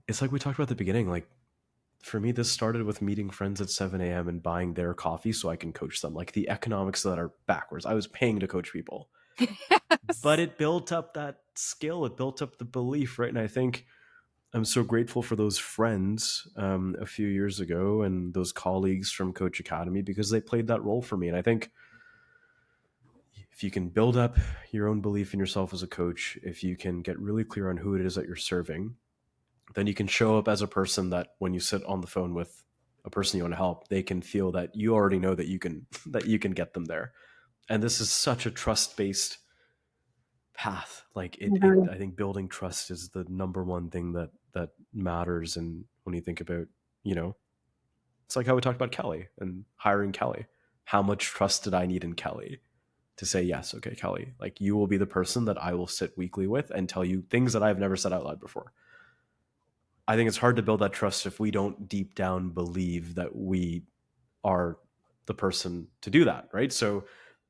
S2: it's like we talked about at the beginning. Like for me, this started with meeting friends at 7 a.m. and buying their coffee so I can coach them. Like the economics that are backwards. I was paying to coach people, but
S1: Yes.
S2: it built up that skill. It built up the belief, right? And I think I'm so grateful for those friends a few years ago and those colleagues from Coach Academy, because they played that role for me. And I think if you can build up your own belief in yourself as a coach, if you can get really clear on who it is that you're serving, then you can show up as a person that when you sit on the phone with a person you want to help, they can feel that you already know that you can that you can get them there. And this is such a trust-based path. Like
S1: Mhm.
S2: I think building trust is the number one thing that matters. And when you think about, you know, it's like how we talked about Kelly and hiring Kelly. How much trust did I need in Kelly to say, yes, okay, Kelly, like you will be the person that I will sit weekly with and tell you things that I've never said out loud before. I think it's hard to build that trust if we don't deep down believe that we are the person to do that, right? So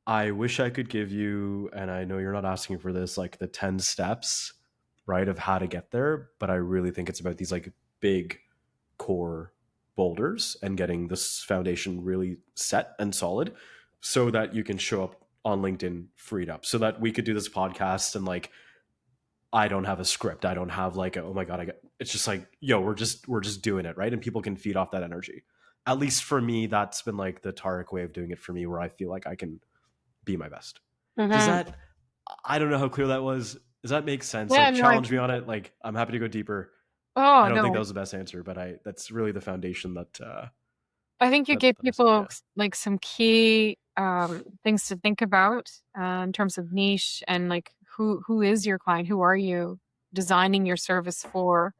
S2: I wish I could give you, and I know you're not asking for this, like the 10 steps, right, of how to get there, but I really think it's about these like big core boulders and getting this foundation really set and solid so that you can show up on LinkedIn freed up, so that we could do this podcast and like I don't have a script. I don't have like a, oh my God, it's just like, yo, we're just doing it, right? And people can feed off that energy. At least for me, that's been like the Tarik way of doing it for me, where I feel like I can be my best. Does
S1: Mhm.
S2: that, I don't know how clear that was. Does that make sense?
S1: Yeah,
S2: Like
S1: no, I
S2: challenge me on it. Like I'm happy to go deeper. I
S1: oh,
S2: don't think that
S1: no.
S2: was the best answer, but that's really the foundation
S1: I think you
S2: that
S1: gave
S2: I said,
S1: people
S2: yeah.
S1: like some key things to think about in terms of niche and like who is your client? Who are you designing your service for?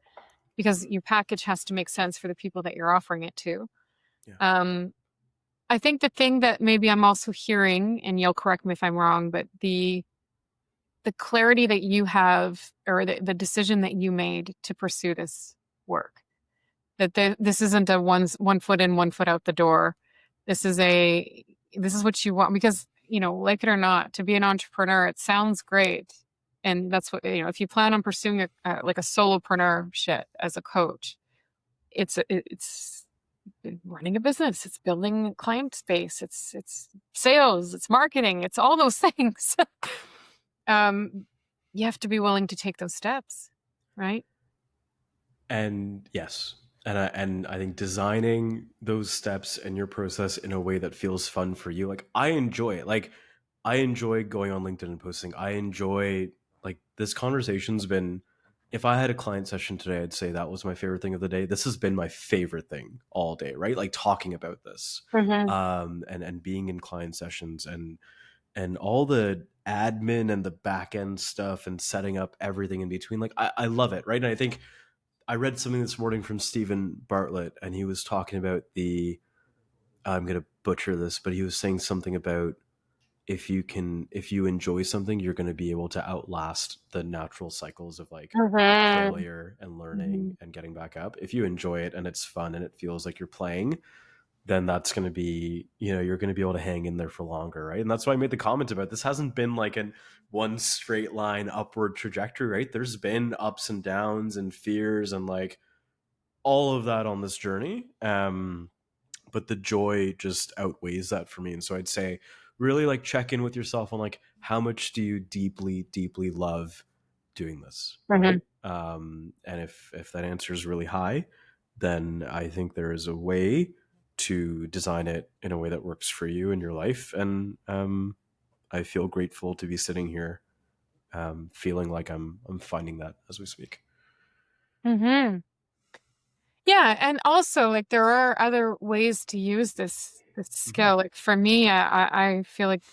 S1: Because your package has to make sense for the people that you're offering it to.
S2: Yeah.
S1: Um, I think the thing that maybe I'm also hearing, and you'll correct me if I'm wrong, but the clarity that you have or the decision that you made to pursue this work, that this isn't a one foot in, one foot out the door. This is this is what you want because, like it or not, to be an entrepreneur, it sounds great. And that's what, if you plan on pursuing like a solopreneurship as a coach, it's running a business, it's building client space, it's sales, it's marketing, it's all those things. um, you have to be willing to take those steps, right?
S2: And yes, and I think designing those steps and your process in a way that feels fun for you. Like I enjoy it. Like I enjoy going on LinkedIn and posting. I enjoy like this conversation's been. If I had a client session today, I'd say that was my favorite thing of the day. This has been my favorite thing all day, right? Like talking about this,
S1: Mm-hmm.
S2: and being in client sessions and all the admin and the back end stuff and setting up everything in between. Like I love it, right? And I think I read something this morning from Stephen Bartlett, and he was talking about I'm going to butcher this, but he was saying something about if you enjoy something, you're going to be able to outlast the natural cycles of like
S1: Mm-hmm.
S2: failure and
S1: Mm-hmm.
S2: learning and getting back up. If you enjoy it and it's fun and it feels like you're playing, then that's going to be, you're going to be able to hang in there for longer, right? And that's why I made the comment about this hasn't been like an one straight line upward trajectory, right? There's been ups and downs and fears and like all of that on this journey. But the joy just outweighs that for me. And so I'd say really like check in with yourself on like how much do you deeply, deeply love doing this, right? And if that answer is really high, then I think there is a way to design it in a way that works for you in your life. And I feel grateful to be sitting here, feeling like I'm finding that as we speak.
S1: Mm-hmm. Yeah, and also like there are other ways to use this
S2: Mm-hmm.
S1: skill. Like for me, I feel like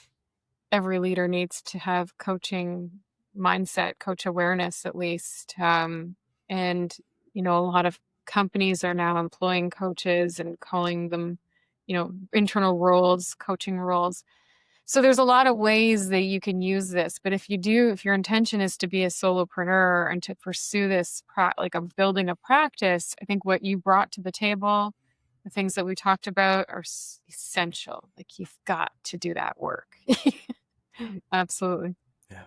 S1: every leader needs to have coaching mindset, coach awareness at least. And a lot of companies are now employing coaches and calling them, internal roles, coaching roles. So there's a lot of ways that you can use this, but if your intention is to be a solopreneur and to pursue this, like I'm building a practice, I think what you brought to the table, the things that we talked about are essential. Like you've got to do that work. Absolutely.
S2: Yeah.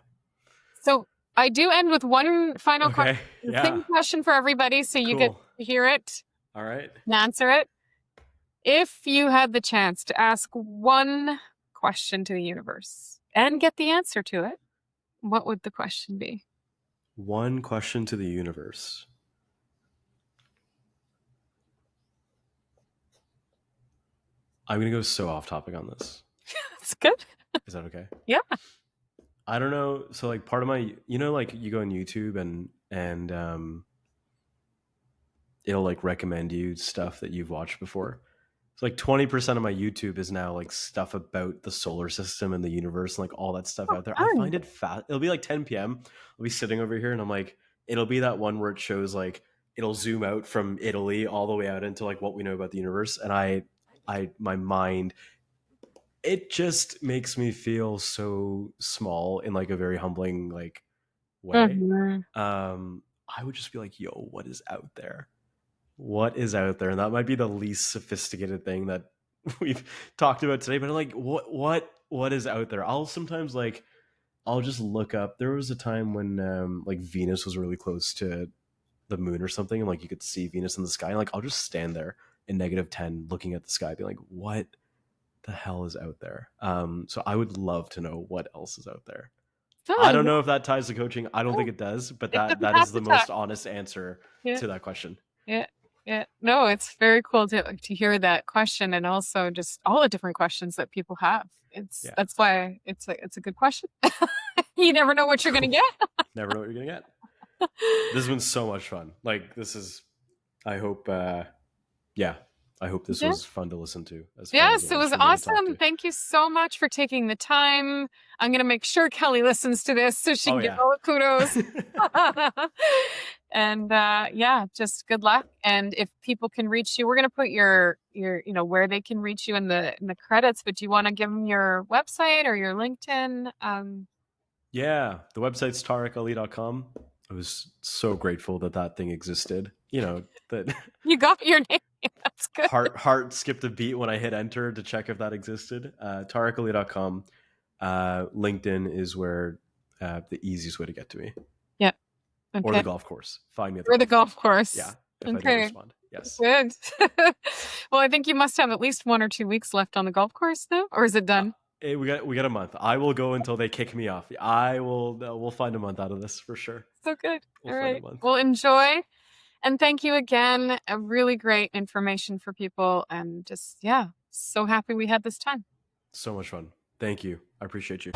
S1: So I do end with one final question,
S2: Okay.
S1: the
S2: Yeah.
S1: same question for everybody, so you get
S2: Cool.
S1: to hear it
S2: All right.
S1: and answer it. If you had the chance to ask one question to the universe and get the answer to it, what would the question be?
S2: One question to the universe. I'm going to go so off topic on this.
S1: That's good.
S2: Is that okay?
S1: Yeah.
S2: I don't know. So like part of my, like you go on YouTube and it'll like recommend you stuff that you've watched before. So like 20% of my YouTube is now like stuff about the solar system and the universe and like all that stuff
S1: Oh,
S2: out there. I
S1: fun.
S2: find it fast. It'll be like 10 p.m. I'll be sitting over here and I'm like, it'll be that one where it shows like it'll zoom out from Italy all the way out into like what we know about the universe. And my mind, it just makes me feel so small in like a very humbling like way.
S1: Mhm.
S2: I would just be like, yo, what is out there? What is out there? And that might be the least sophisticated thing that we've talked about today, but I'm like, what is out there? I'll sometimes like I'll just look up. There was a time when like Venus was really close to the moon or something, and like you could see Venus in the sky, and like I'll just stand there in -10 looking at the sky, be like, what the hell is out there? So I would love to know what else is out there. I
S1: Fun.
S2: don't know if that ties to coaching. I don't
S1: Yeah.
S2: think it does, but
S1: It
S2: that
S1: doesn't
S2: that
S1: have
S2: is
S1: to
S2: the
S1: talk.
S2: most honest answer
S1: Yeah.
S2: to that question.
S1: Yeah. Yeah. No, it's very cool to hear that question, and also just all the different questions that people have.
S2: Yeah.
S1: That's why it's a good question. You never know what you're gonna get.
S2: Never know what you're gonna get. This has been so much fun. Like this is, I hope, yeah, I hope this
S1: Yeah.
S2: was fun to listen to. As fun as
S1: Yes,
S2: it
S1: it
S2: was
S1: was
S2: for me to talk
S1: awesome.
S2: to.
S1: Thank you so much for taking the time. I'm gonna make sure Kelly listens to this so she
S2: Oh
S1: can get
S2: yeah.
S1: all the kudos. And yeah, just good luck. And if people can reach you, we're gonna put your where they can reach you in the credits. But do you want to give them your website or your LinkedIn?
S2: Yeah, the website's tarikali.com. I was so grateful that that thing existed. That
S1: You got your name. That's good.
S2: heart skipped a beat when I hit enter to check if that existed. Tarikali.com. LinkedIn is where the easiest way to get to me,
S1: Yeah.
S2: or the
S1: Okay.
S2: golf course. Find me at the
S1: Or the
S2: golf
S1: golf
S2: course.
S1: course.
S2: Yeah, if I don't
S1: Okay.
S2: respond. Yes.
S1: Good. Well, I think you must have at least 1 or 2 weeks left on the golf course now, or is it done?
S2: Hey, we got a month. I will go until they kick me off. I will. We'll find a month out of this for sure.
S1: So good.
S2: We'll
S1: All
S2: find a
S1: right.
S2: month.
S1: Well, enjoy. And thank you again. A really great information for people. And just, yeah, so happy we had this time.
S2: So much fun. Thank you. I appreciate you.